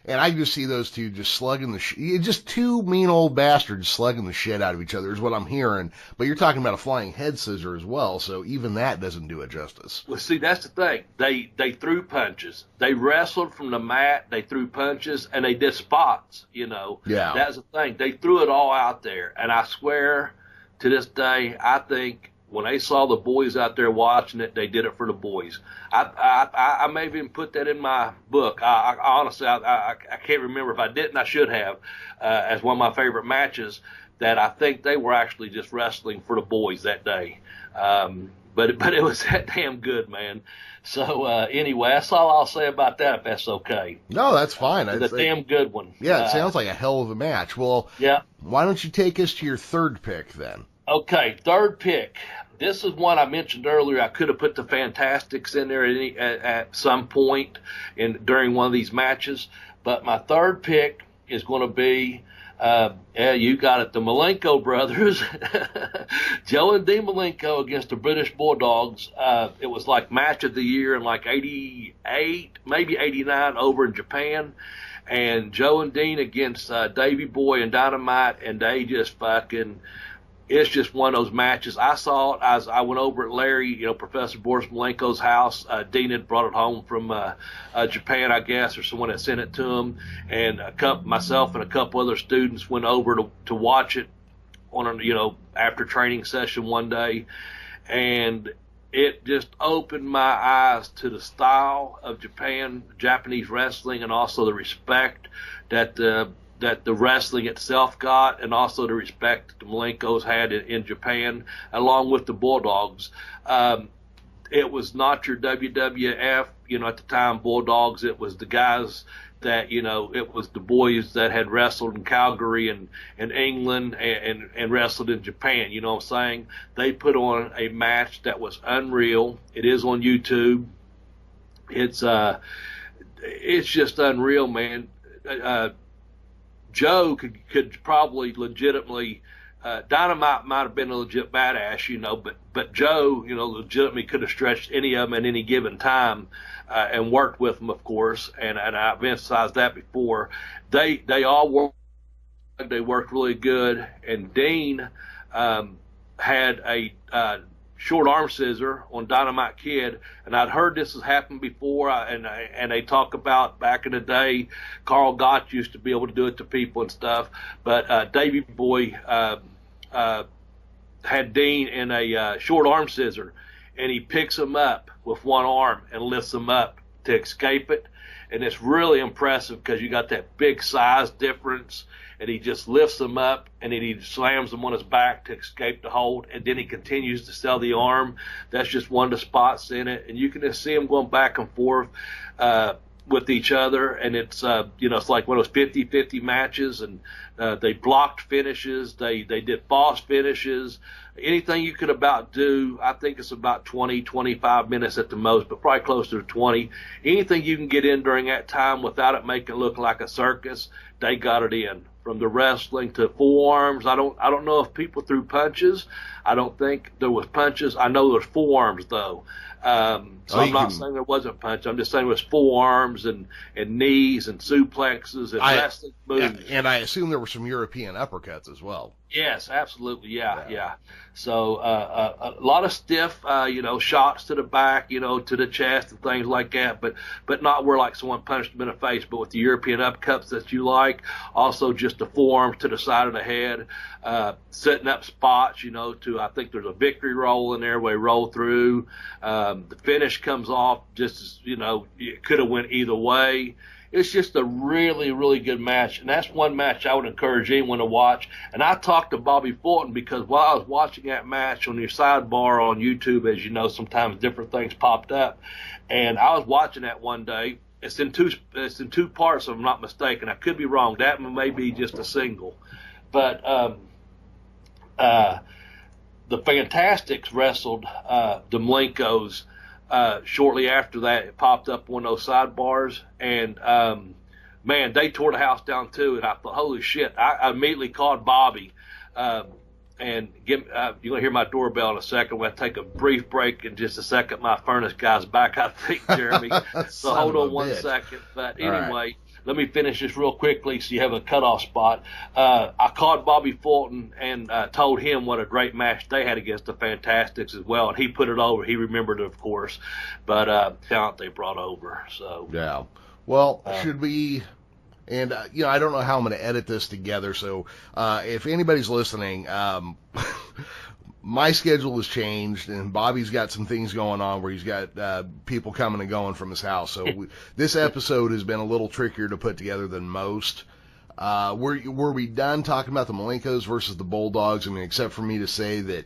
and I just see those two just slugging just two mean old bastards slugging the shit out of each other is what I'm hearing. But you're talking about a flying head scissor as well, so even that doesn't do it justice. Well, see, that's the thing. They threw punches. They wrestled from the mat. They threw punches, and they did spots, Yeah. That's the thing. They threw it all out there. And I swear to this day, I think when they saw the boys out there watching it, they did it for the boys. I may have even put that in my book. I honestly, I can't remember. If I didn't, I should have, as one of my favorite matches, that I think they were actually just wrestling for the boys that day. But it was that damn good, man. So anyway, that's all I'll say about that, if that's okay. No, that's fine. It's a damn good one. Yeah, it sounds like a hell of a match. Well, yeah. Why don't you take us to your third pick then? Okay, third pick. This is one I mentioned earlier. I could have put the Fantastics in there at some point during one of these matches, but my third pick is going to be, you got it, the Malenko Brothers, Joe and Dean Malenko against the British Bulldogs. It was like match of the year in like 88, maybe 89 over in Japan. And Joe and Dean against Davey Boy and Dynamite, and they just fucking, it's just one of those matches. I saw it as I went over at Larry, Professor Boris Malenko's house. Dean had brought it home from Japan, I guess, or someone had sent it to him. And myself and a couple other students went over to watch it on after training session one day. And it just opened my eyes to the style of Japanese wrestling, and also the respect that the wrestling itself got, and also the respect that the Malenkos had in Japan, along with the Bulldogs. It was not your WWF, at the time, Bulldogs. It was the guys that, it was the boys that had wrestled in Calgary and England and wrestled in Japan. You know what I'm saying? They put on a match that was unreal. It is on YouTube. It's just unreal, man. Joe could probably legitimately, Dynamite might have been a legit badass, but Joe, legitimately could have stretched any of them at any given time, and worked with them, of course, and I've emphasized that before. They all worked really good, and Dean had a short arm scissor on Dynamite Kid, and I'd heard this has happened before, and they talk about back in the day, Carl Gott used to be able to do it to people and stuff, but Davey Boy had Dean in a short arm scissor, and he picks him up with one arm and lifts him up to escape it, and it's really impressive because you got that big size difference, and he just lifts him up, and then he slams him on his back to escape the hold, and then he continues to sell the arm. That's just one of the spots in it, and you can just see him going back and forth with each other, and it's it's like one of those 50-50 matches, and they blocked finishes, they did false finishes, anything you could about do. I think it's about 20-25 minutes at the most, but probably closer to 20. Anything you can get in during that time without it making it look like a circus, they got it in. From the wrestling to forearms, I don't know if people threw punches. I don't think there was punches. I know there's forearms though. I'm not saying there wasn't punch. I'm just saying it was forearms and knees and suplexes and wrestling moves. And I assume there were some European uppercuts as well. Yes, absolutely. Yeah. So a lot of stiff, shots to the back, to the chest and things like that, but not where like someone punched them in the face, but with the European upcuts that you like. Also just the forearms to the side of the head, setting up spots, to, I think there's a victory roll in there where they roll through. The finish comes off just as, it could have went either way. It's just a really, really good match, and that's one match I would encourage anyone to watch. And I talked to Bobby Fulton because while I was watching that match on your sidebar on YouTube, as you know, sometimes different things popped up, and I was watching that one day. It's in two parts, if I'm not mistaken. I could be wrong. That one may be just a single, but the Fantastics wrestled the Malenkos. Shortly after that, it popped up one of those sidebars, and man, they tore the house down too. And I thought, holy shit! I immediately called Bobby, and you're gonna hear my doorbell in a second. We'll take a brief break in just a second. My furnace guy's back, I think, Jeremy. So hold on one second. But anyway, let me finish this real quickly so you have a cutoff spot. I called Bobby Fulton and told him what a great match they had against the Fantastics as well, and he put it over. He remembered it, of course, but talent they brought over. So yeah. Well, should we? And I don't know how I'm going to edit this together. So if anybody's listening, my schedule has changed, and Bobby's got some things going on where he's got people coming and going from his house. So this episode has been a little trickier to put together than most. Were we done talking about the Malenkos versus the Bulldogs? I mean, except for me to say that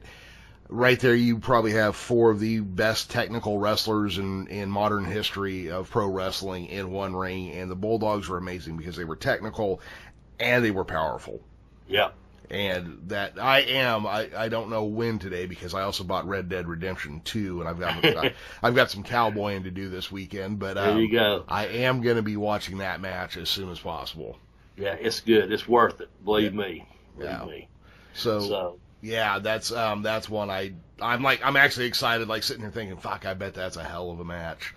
right there you probably have four of the best technical wrestlers in modern history of pro wrestling in one ring, and the Bulldogs were amazing because they were technical and they were powerful. Yeah. And that I don't know when today because I also bought Red Dead Redemption 2 and I've got some cowboying to do this weekend, but there you go. I am going to be watching that match as soon as possible. Yeah, it's good. It's worth it. Believe me. So yeah, that's one I'm actually excited, like sitting here thinking, fuck, I bet that's a hell of a match.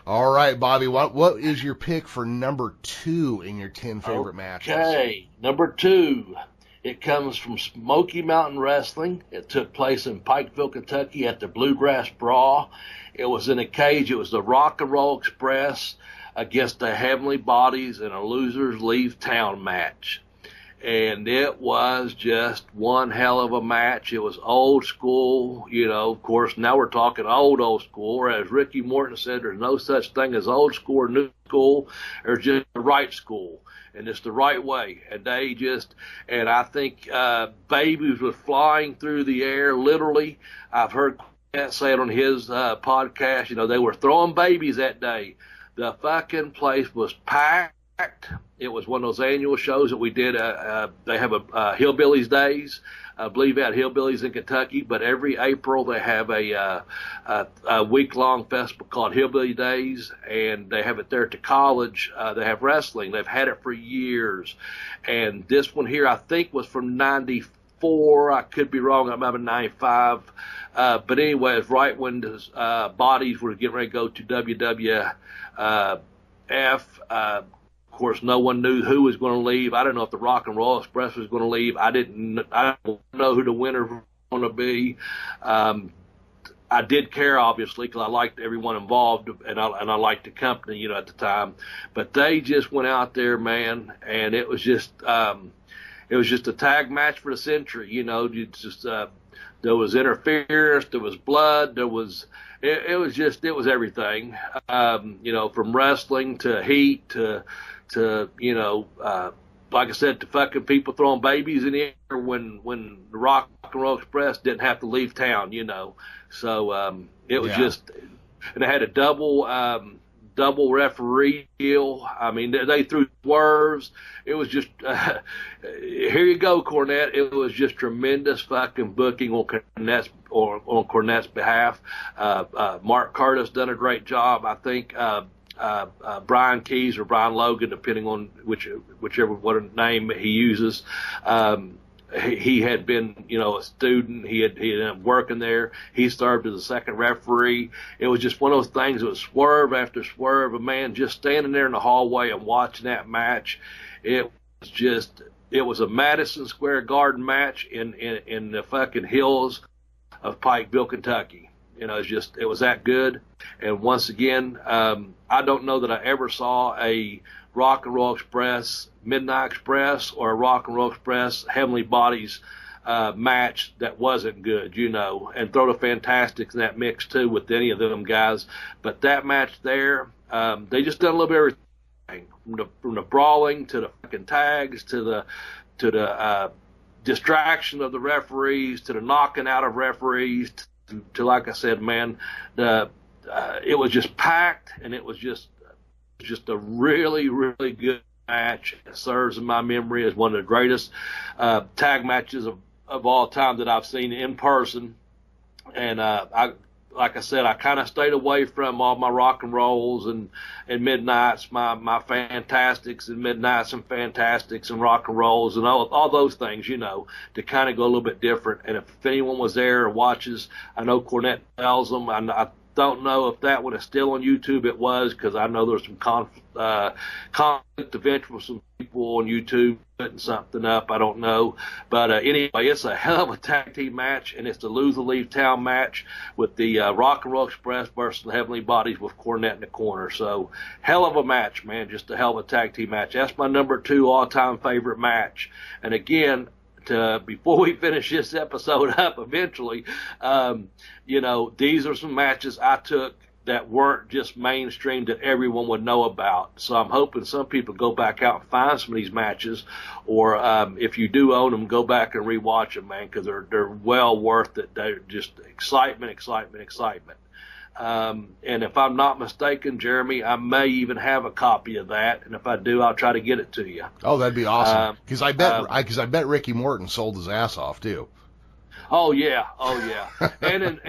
All right, Bobby, what is your pick for number 2 in your 10 favorite matches? Okay, number 2. It comes from Smoky Mountain Wrestling. It took place in Pikeville, Kentucky at the Bluegrass Brawl. It was in a cage. It was the Rock and Roll Express against the Heavenly Bodies in a Losers Leave Town match. And it was just one hell of a match. It was old school, of course, now we're talking old school, or as Ricky Morton said, there's no such thing as old school or new school, or just the right school. And it's the right way. And I think babies were flying through the air, literally. I've heard Quint say it on his podcast, they were throwing babies that day. The fucking place was packed. It was one of those annual shows that we did. They have a Hillbillies Days. I believe at Hillbillies in Kentucky, but every April they have a week-long festival called Hillbilly Days, and they have it there at the college. They have wrestling. They've had it for years. And this one here, I think, was from 94. I could be wrong. I'm about 95. But anyway, it's right when the bodies were getting ready to go to WWWF. Of course, no one knew who was going to leave. I didn't know if the Rock and Roll Express was going to leave. I don't know who the winner was going to be. I did care, obviously, because I liked everyone involved, and I liked the company, at the time. But they just went out there, man, and it was just a tag match for the century. There was interference, there was blood, it was everything. From wrestling to heat to like I said, to fucking people throwing babies in the air when the Rock and Roll Express didn't have to leave town, So it was just, and they had a double referee deal. I mean, they threw swerves. It was just, here you go, Cornette. It was just tremendous fucking booking on Cornette's behalf. Mark Curtis done a great job. I think Brian Keys or Brian Logan, depending on whichever name he uses. He had been, a student. He had ended up working there. He served as a second referee. It was just one of those things. It was swerve after swerve. A man just standing there in the hallway and watching that match. It was a Madison Square Garden match in the fucking hills of Pikeville, Kentucky. It was that good. And once again, I don't know that I ever saw a Rock and Roll Express, Midnight Express, or a Rock and Roll Express, Heavenly Bodies match that wasn't good, and throw the Fantastics in that mix too with any of them guys. But that match there, they just done a little bit of everything, from the brawling to the fucking tags to the distraction of the referees to the knocking out of referees to like I said, man, it was just packed, and it was just a really, really good match. It serves in my memory as one of the greatest tag matches of all time that I've seen in person. And like I said, I kind of stayed away from all my rock and rolls and midnights, my Fantastics and midnights and Fantastics and rock and rolls and all those things, to kind of go a little bit different. And if anyone was there or watches, I know Cornette tells them. I don't know if that one is still on YouTube. It was, because I know there's some conflict of interest with some people on YouTube putting something up. I don't know. But anyway, it's a hell of a tag team match, and it's the Lose or Leave Town match with the Rock and Roll Express versus the Heavenly Bodies with Cornette in the corner. So hell of a match, man. Just a hell of a tag team match. That's my number 2 all-time favorite match. And again, before we finish this episode up eventually, these are some matches I took that weren't just mainstream that everyone would know about. So I'm hoping some people go back out and find some of these matches, or if you do own them, go back and rewatch them, man, because they're well worth it. They're just excitement. And if I'm not mistaken, Jeremy, I may even have a copy of that, and if I do, I'll try to get it to you. Oh, that'd be awesome. Because I bet Ricky Morton sold his ass off too. Oh yeah. And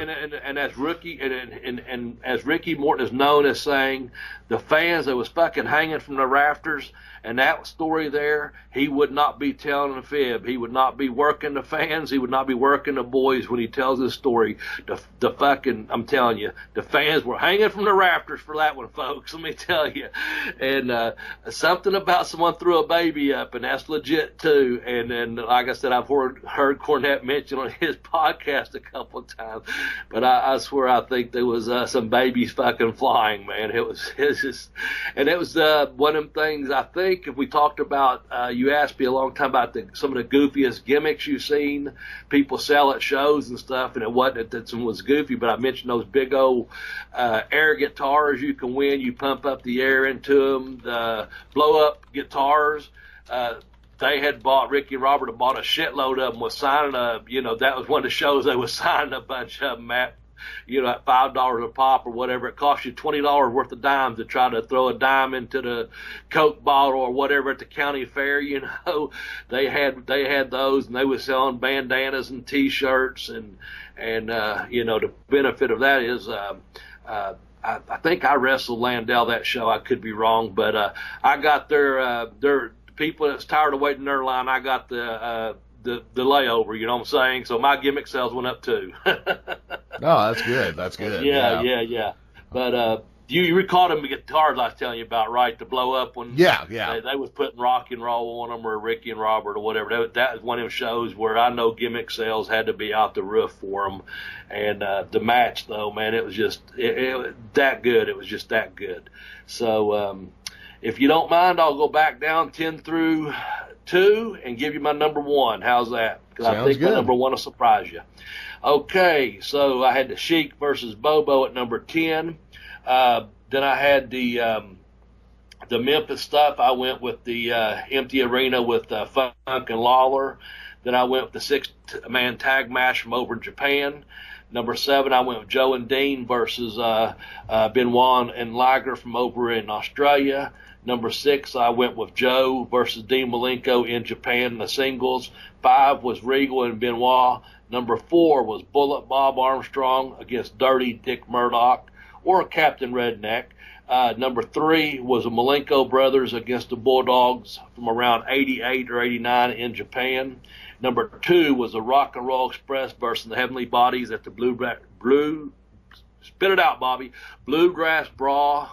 as Ricky and as Ricky Morton is known as saying, the fans that was fucking hanging from the rafters, and that story there, he would not be telling a fib. He would not be working the fans. He would not be working the boys when he tells this story. The fucking, I'm telling you, the fans were hanging from the rafters for that one, folks. Let me tell you. And something about someone threw a baby up, and that's legit too. And then, like I said, I've heard Cornette mention on his podcast a couple of times, but I swear I think there was some babies fucking flying, man. It was just, and it was one of them things. I think if we talked about, you asked me a long time about some of the goofiest gimmicks you've seen people sell at shows and stuff, and it wasn't that some was goofy, but I mentioned those big old air guitars you can win. You pump up the air into them, the blow up guitars. They had bought, Ricky and Robert had bought a shitload of them, was signing that was one of the shows they was signing a bunch of them at, at $5 a pop or whatever. It cost you $20 worth of dimes to try to throw a dime into the Coke bottle or whatever at the county fair. They had those, and they were selling bandanas and T-shirts, and the benefit of that is, I think I wrestled Landell that show. I could be wrong, but I got their people that's tired of waiting in their line. I got the layover, you know what I'm saying? So my gimmick sales went up too. No, that's good. That's good. Yeah. But you recall them guitars I was telling you about, right? To blow up when yeah. They was putting rock and roll on them, or Ricky and Robert or whatever. That was one of them shows where I know gimmick sales had to be out the roof for them. And the match, though, man, it was just it was that good. It was just that good. So if you don't mind, I'll go back down 10 through 2 and give you my number 1. How's that? Because I think my number 1 will surprise you. Okay, so I had the Sheik versus Bobo at number 10. Then I had the Memphis stuff. I went with the empty arena with Funk and Lawler. Then I went with the 6-man tag match from over in Japan. Number 7, I went with Joe and Dean versus Benoit and Liger from over in Australia. Number 6, I went with Joe versus Dean Malenko in Japan, the singles. 5 was Regal and Benoit. Number 4 was Bullet Bob Armstrong against Dirty Dick Murdoch or Captain Redneck. Number 3 was the Malenko Brothers against the Bulldogs from around 88 or 89 in Japan. Number 2 was the Rock and Roll Express versus the Heavenly Bodies at the spit it out, Bobby, Bluegrass Brawl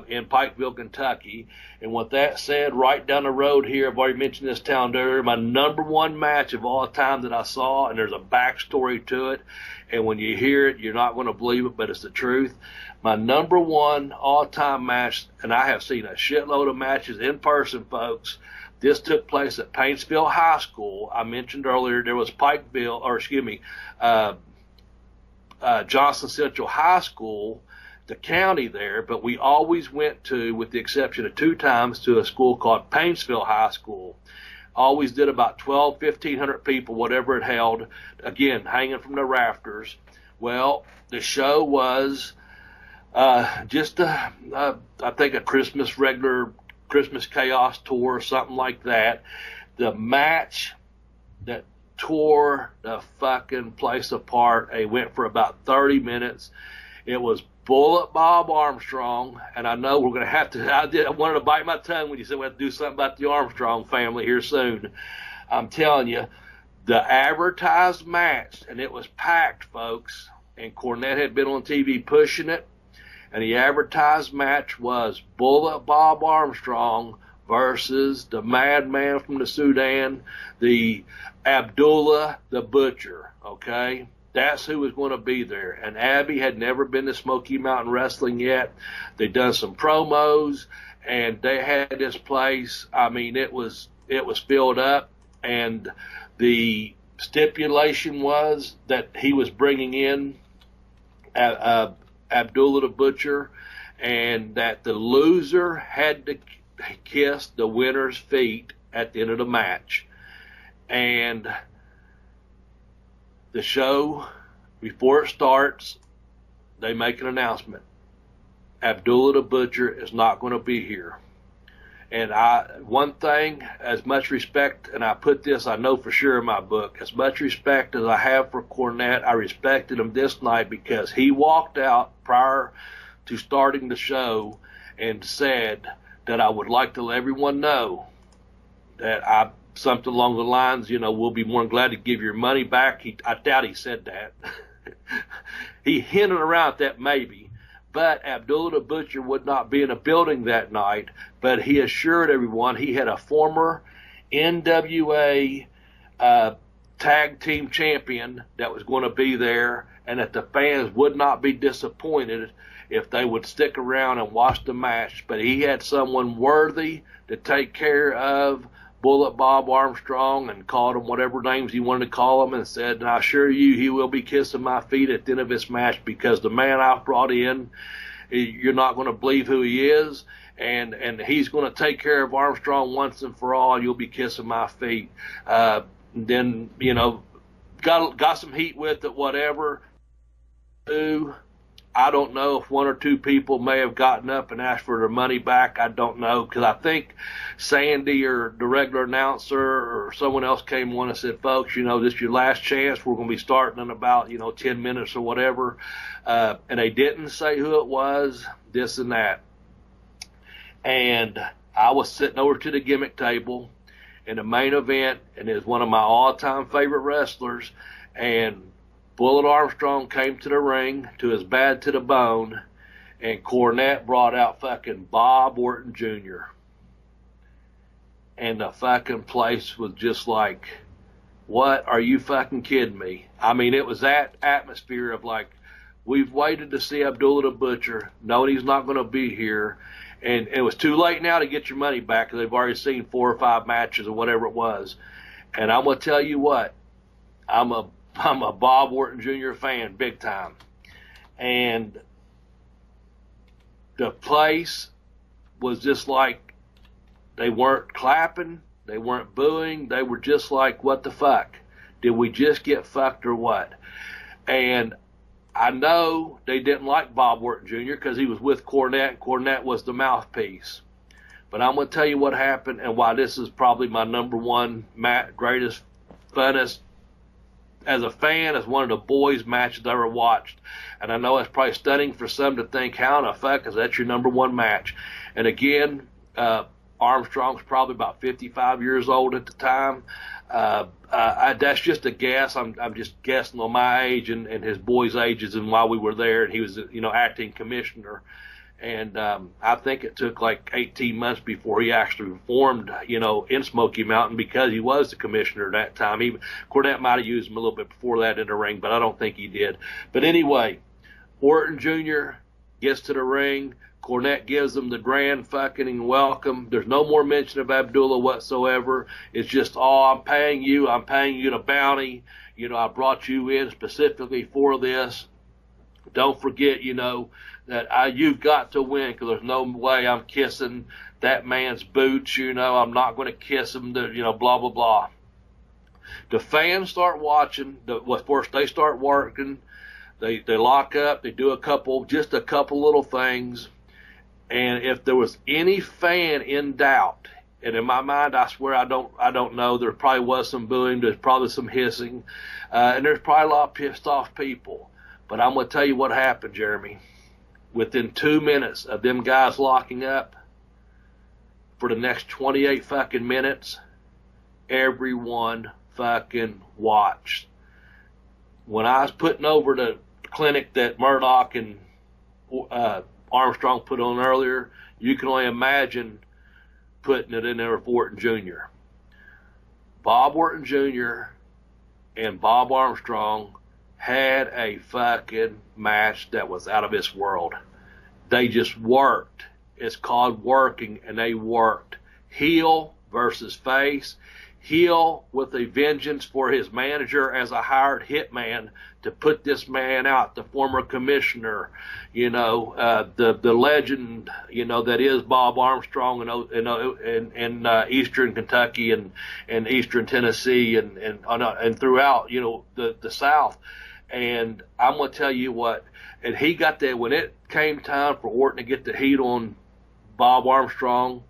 in Pikeville, Kentucky. And with that said, right down the road here, I've already mentioned this town earlier, my number 1 match of all time that I saw, and there's a backstory to it, and when you hear it, you're not going to believe it, but it's the truth. My number 1 all-time match, and I have seen a shitload of matches in person, folks. This took place at Paintsville High School. I mentioned earlier there was Johnson Central High School, the county there, but we always went to, with the exception of 2 times, to a school called Paintsville High School. Always did about 1,500 people, whatever it held, again, hanging from the rafters. Well, the show was I think a regular Christmas Chaos tour, something like that. The match that tore the fucking place apart, it went for about 30 minutes. It was Bullet Bob Armstrong, and I know we're going to have to, I wanted to bite my tongue when you said we have to do something about the Armstrong family here soon. I'm telling you, the advertised match, and it was packed, folks, and Cornette had been on TV pushing it, and the advertised match was Bullet Bob Armstrong versus the madman from the Sudan, the Abdullah the Butcher, okay? That's who was going to be there. And Abby had never been to Smoky Mountain Wrestling yet. They'd done some promos, and they had this place. I mean, it was filled up, and The stipulation was that he was bringing in Abdullah the Butcher, and that the loser had to kiss the winner's feet at the end of the match. And the show, before it starts, they make an announcement. Abdullah the Butcher is not going to be here. And one thing, as much respect, and I put this, I know for sure in my book, as much respect as I have for Cornette, I respected him this night because he walked out prior to starting the show and said that I would like to let everyone know that something along the lines, we'll be more than glad to give your money back. I doubt he said that. He hinted around at that maybe. But Abdullah the Butcher would not be in a building that night, but he assured everyone he had a former NWA tag team champion that was going to be there, and that the fans would not be disappointed if they would stick around and watch the match. But he had someone worthy to take care of Bullet Bob Armstrong, and called him whatever names he wanted to call him, and said, and I assure you he will be kissing my feet at the end of this match, because the man I've brought in, you're not going to believe who he is, and he's going to take care of Armstrong once and for all. You'll be kissing my feet. Then, got some heat with it, whatever. I don't know if one or two people may have gotten up and asked for their money back. I don't know, because I think Sandy or the regular announcer or someone else came on and said, folks, this is your last chance. We're going to be starting in about, 10 minutes or whatever. And they didn't say who it was, this and that. And I was sitting over to the gimmick table in the main event, and it was one of my all-time favorite wrestlers, and Bullet Armstrong came to the ring to his bad to the bone, and Cornette brought out fucking Bob Orton Jr. And the fucking place was just like, what? Are you fucking kidding me? I mean, it was that atmosphere of like, we've waited to see Abdullah the Butcher, knowing he's not going to be here, and it was too late now to get your money back because they've already seen 4 or 5 matches or whatever it was. And I'm going to tell you what, I'm a Bob Orton Jr. fan, big time. And the place was just like, they weren't clapping, they weren't booing, they were just like, what the fuck? Did we just get fucked or what? And I know they didn't like Bob Orton Jr. because he was with Cornette, and Cornette was the mouthpiece. But I'm going to tell you what happened and why this is probably my number one greatest, funnest, as a fan, as one of the boys' matches I ever watched. And I know it's probably stunning for some to think, how in the fuck is that your number one match? And again, Armstrong's probably about 55 years old at the time. That's just a guess. I'm just guessing on my age and his boys' ages and while we were there, and he was, acting commissioner. And I think it took like 18 months before he actually performed, in Smoky Mountain, because he was the commissioner at that time. Cornette might have used him a little bit before that in the ring, but I don't think he did. But anyway, Orton Jr. gets to the ring. Cornette gives him the grand fucking welcome. There's no more mention of Abdullah whatsoever. It's just, I'm paying you the bounty. I brought you in specifically for this. Don't forget, that you've got to win, because there's no way I'm kissing that man's boots. I'm not going to kiss him. Blah, blah, blah. The fans start watching. First they start working. They lock up. They do a couple little things. And if there was any fan in doubt, and in my mind, I swear I don't know. There probably was some booing. There's probably some hissing. And there's probably a lot of pissed off people. But I'm going to tell you what happened, Jeremy. Within 2 minutes of them guys locking up, for the next 28 fucking minutes, everyone fucking watched. When I was putting over the clinic that Murdoch and Armstrong put on earlier, you can only imagine putting it in there with Orton Jr. Bob Orton Jr. and Bob Armstrong had a fucking match that was out of this world. They just worked. It's called working, and they worked. Heel versus face. heel with a vengeance for his manager as a hired hitman to put this man out, the former commissioner, the legend, that is Bob Armstrong in eastern Kentucky and eastern Tennessee and throughout, the South. And I'm going to tell you what, and he got that when it came time for Orton to get the heat on Bob Armstrong.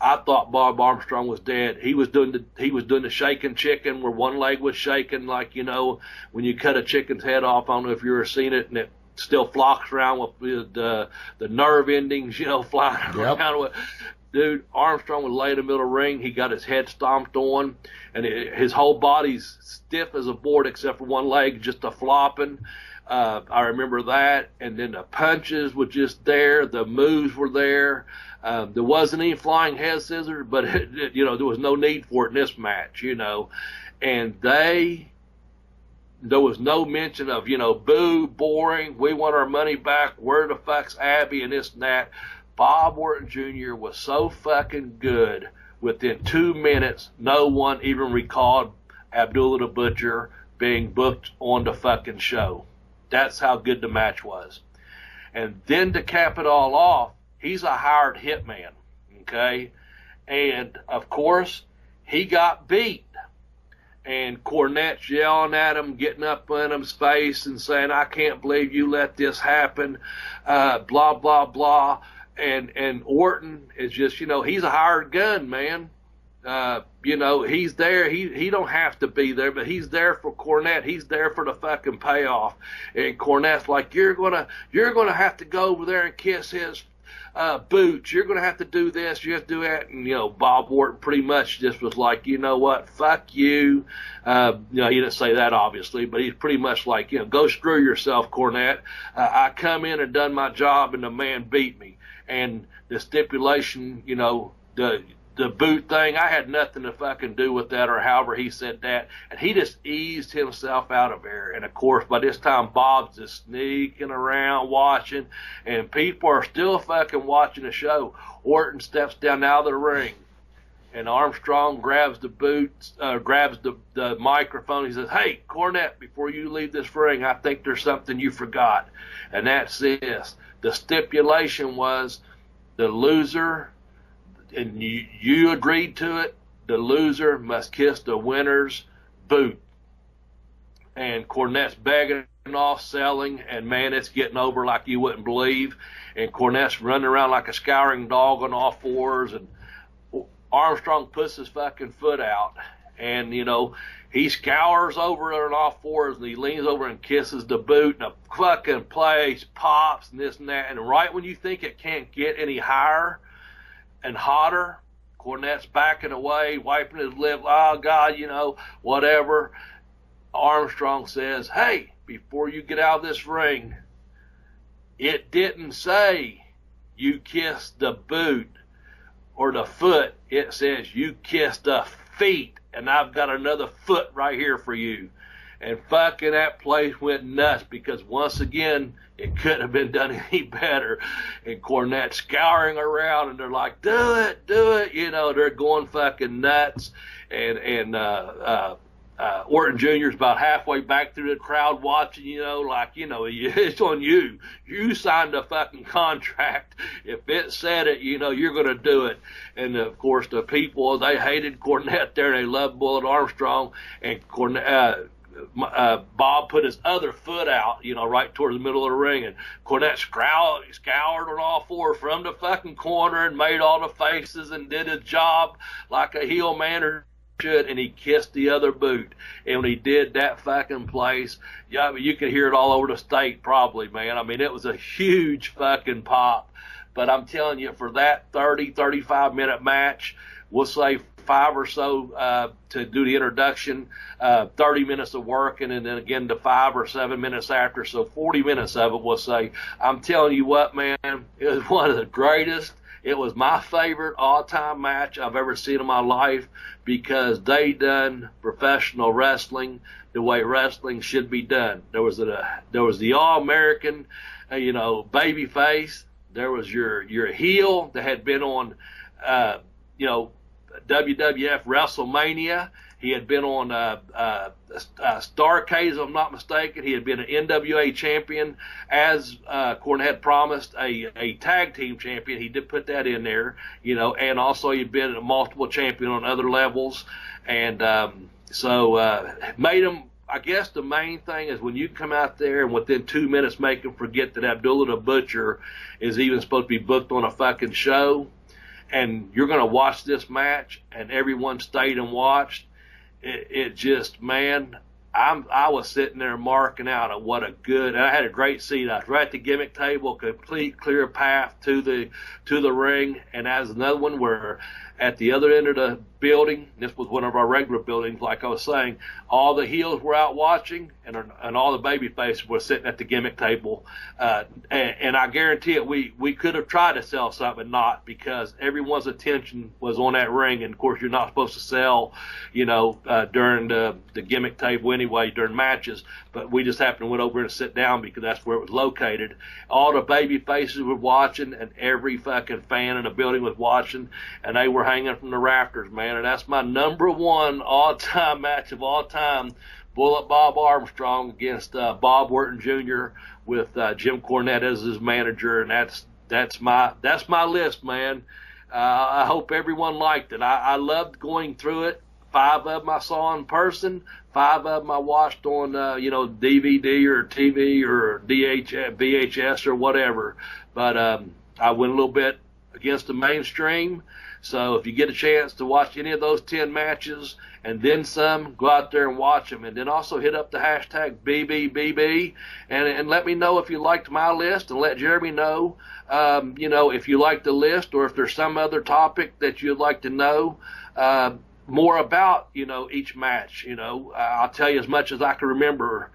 I thought Bob Armstrong was dead. He was doing the shaking chicken where one leg was shaking, like, when you cut a chicken's head off. I don't know if you ever seen it, and it still flocks around with the nerve endings, flying around. Dude, Armstrong would lay in the middle of the ring. He got his head stomped on, and his whole body's stiff as a board except for one leg, just a flopping. I remember that. And then the punches were just there. The moves were there. There wasn't any flying head scissors, but there was no need for it in this match, and there was no mention of, boo, boring, we want our money back, where the fuck's Abby, and this and that. Bob Orton Jr. was so fucking good. Within 2 minutes, no one even recalled Abdullah the Butcher being booked on the fucking show. That's how good the match was. And then to cap it all off, he's a hired hitman, okay? And, of course, he got beat. And Cornette's yelling at him, getting up in his face and saying, I can't believe you let this happen, blah, blah, blah. And Orton is just, he's a hired gun, man. He's there. He don't have to be there, but he's there for Cornette. He's there for the fucking payoff. And Cornette's like, you're gonna have to go over there and kiss his boots. You're gonna have to do this. You have to do that. And Bob Orton pretty much just was like, you know what, fuck you. He didn't say that obviously, but he's pretty much like, go screw yourself, Cornette. I come in and done my job, and the man beat me. And the stipulation, the boot thing, I had nothing to fucking do with that, or however he said that. And he just eased himself out of there. And, of course, by this time, Bob's just sneaking around watching, and people are still fucking watching the show. Orton steps down out of the ring, and Armstrong grabs the boots, grabs the microphone. He says, hey, Cornette, before you leave this ring, I think there's something you forgot. And that's this. The stipulation was the loser, and you agreed to it, the loser must kiss the winner's boot. And Cornette's begging off, selling, and man, it's getting over like you wouldn't believe. And Cornette's running around like a scouring dog on all fours, and Armstrong puts his fucking foot out, and he scours over on all fours, and he leans over and kisses the boot, and the fucking place pops and this and that. And right when you think it can't get any higher and hotter, Cornette's backing away, wiping his lip. Oh, God, whatever. Armstrong says, hey, before you get out of this ring, it didn't say you kissed the boot or the foot. It says you kissed the feet, and I've got another foot right here for you. And fucking that place went nuts, because once again, it couldn't have been done any better. And Cornette scouring around, and they're like, do it. They're going fucking nuts. And Orton Jr.'s about halfway back through the crowd watching, it's on you. You signed a fucking contract. If it said it, you're going to do it. And, of course, the people, they hated Cornette there. They loved Bullet Armstrong. And Bob put his other foot out, right towards the middle of the ring, and Cornette scoured on all fours from the fucking corner and made all the faces and did his job like a heel man should, and he kissed the other boot. And when he did, that fucking place, you could hear it all over the state probably, man. I mean, it was a huge fucking pop. But I'm telling you, for that 35-minute match, we'll say 5 or so to do the introduction, 30 minutes of working, and then again the 5 or 7 minutes after, so 40 minutes of it, we'll say. I'm telling you what, man, it was one of the greatest. It was my favorite all-time match I've ever seen in my life, because they done professional wrestling the way wrestling should be done. There was the All-American, baby face. There was your heel that had been on, WWF WrestleMania. He had been on Starrcade, if I'm not mistaken. He had been an NWA champion, as Cornette had promised, a tag team champion. He did put that in there, and also he'd been a multiple champion on other levels. And so made him, I guess the main thing is when you come out there and within 2 minutes make him forget that Abdullah the Butcher is even supposed to be booked on a fucking show, and you're going to watch this match, and everyone stayed and watched. It just, man, I was sitting there marking out of what a good, and I had a great seat. I was right at the gimmick table, complete clear path to the ring, and as another one where at the other end of the building, this was one of our regular buildings, like I was saying, all the heels were out watching, and all the baby faces were sitting at the gimmick table. And I guarantee it, we could have tried to sell something, not, because everyone's attention was on that ring. And of course, you're not supposed to sell, during the gimmick table anyway, during matches. But we just happened to went over and sit down because that's where it was located. All the baby faces were watching, and every fucking fan in the building was watching, and they were hanging from the rafters, man. And that's my number one all-time match of all time, Bullet Bob Armstrong against Bob Orton Jr. with Jim Cornette as his manager, and that's my list, man. I hope everyone liked it. I loved going through it. 5 of them I saw in person. 5 of them I watched on DVD or TV or VHS or whatever. But I went a little bit against the mainstream. So if you get a chance to watch any of those 10 matches and then some, go out there and watch them. And then also hit up the hashtag BBBB and let me know if you liked my list, and let Jeremy know, if you like the list, or if there's some other topic that you'd like to know more about, each match. I'll tell you as much as I can remember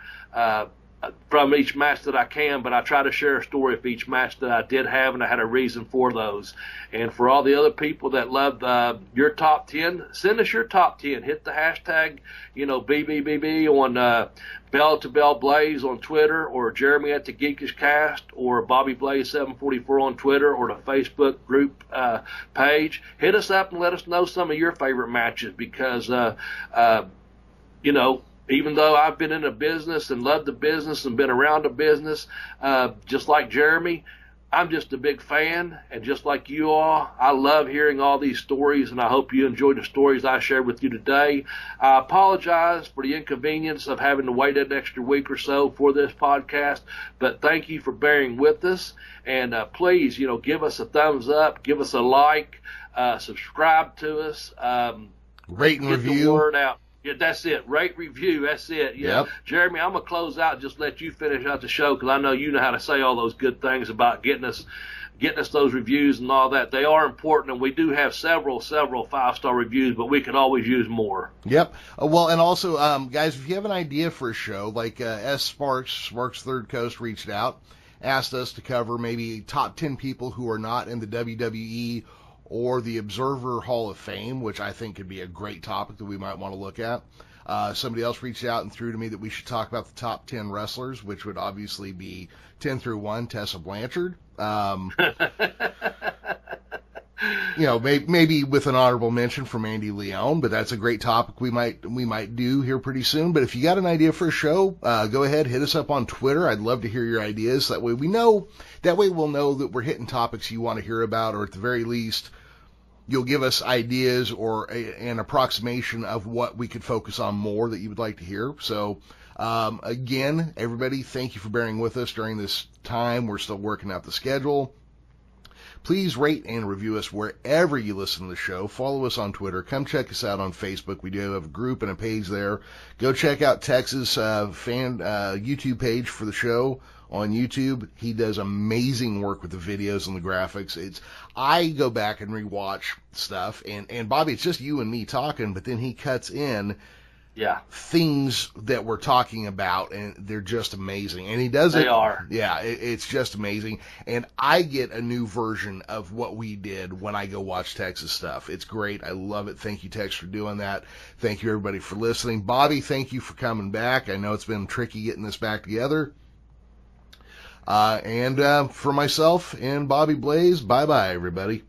from each match that I can, but I try to share a story of each match that I did have, and I had a reason for those. And for all the other people that love your top 10, send us your top 10. Hit the hashtag, BBBB on Bell to Bell Blaze on Twitter, or Jeremy at the Geekish Cast, or Bobby Blaze 744 on Twitter, or the Facebook group page. Hit us up and let us know some of your favorite matches, because even though I've been in the business and loved the business and been around the business, just like Jeremy, I'm just a big fan. And just like you all, I love hearing all these stories, and I hope you enjoyed the stories I shared with you today. I apologize for the inconvenience of having to wait an extra week or so for this podcast, but thank you for bearing with us. And please, give us a thumbs up, give us a like, subscribe to us. Rate and review. Get the word out. Yeah, that's it. Rate, review, that's it. Yeah. Yep. Jeremy, I'm going to close out and just let you finish out the show, because I know you know how to say all those good things about getting us those reviews and all that. They are important, and we do have several 5-star reviews, but we could always use more. Yep. Well, and also, guys, if you have an idea for a show, like Sparks Third Coast reached out, asked us to cover maybe top 10 people who are not in the WWE or the Observer Hall of Fame, which I think could be a great topic that we might want to look at. Somebody else reached out and threw to me that we should talk about the top 10 wrestlers, which would obviously be 10 through 1, Tessa Blanchard. Maybe with an honorable mention from Andy Leone, but that's a great topic we might do here pretty soon. But if you got an idea for a show, go ahead, hit us up on Twitter. I'd love to hear your ideas. That way we'll know that we're hitting topics you want to hear about, or at the very least, you'll give us ideas or an approximation of what we could focus on more that you would like to hear. So, again, everybody, thank you for bearing with us during this time. We're still working out the schedule. Please rate and review us wherever you listen to the show. Follow us on Twitter. Come check us out on Facebook. We do have a group and a page there. Go check out Texas fan YouTube page for the show on YouTube. He does amazing work with the videos and the graphics. I go back and rewatch stuff, and Bobby, it's just you and me talking, but then he cuts in things that we're talking about, and they're just amazing. And he does it. They are. Yeah, it's just amazing. And I get a new version of what we did when I go watch Texas stuff. It's great. I love it. Thank you, Tex, for doing that. Thank you, everybody, for listening. Bobby, thank you for coming back. I know it's been tricky getting this back together. And for myself and Bobby Blaze, bye-bye, everybody.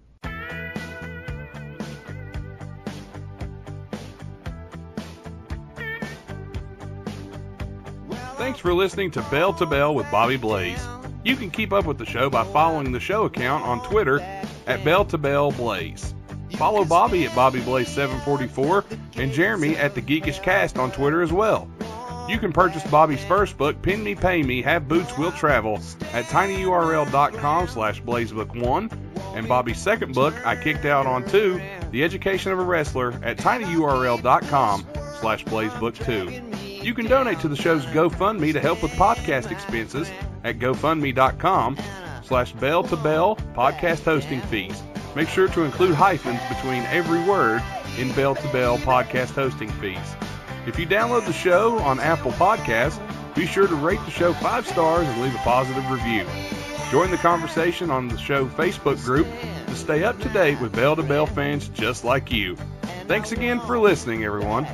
Thanks for listening to Bell to Bell with Bobby Blaze. You can keep up with the show by following the show account on Twitter at belltobellblaze. Follow Bobby at BobbyBlaze744 and Jeremy at The Geekish Cast on Twitter as well. You can purchase Bobby's first book, Pin Me, Pay Me, Have Boots, Will Travel, at tinyurl.com/blazebook1, and Bobby's second book, I Kicked Out on 2, The Education of a Wrestler, at tinyurl.com/blazebook2. You can donate to the show's GoFundMe to help with podcast expenses at gofundme.com/bell-to-bell podcast hosting fees. Make sure to include hyphens between every word in bell-to-bell podcast hosting fees. If you download the show on Apple Podcasts, be sure to rate the show 5 stars and leave a positive review. Join the conversation on the show Facebook group to stay up to date with Bell to Bell fans just like you. Thanks again for listening, everyone.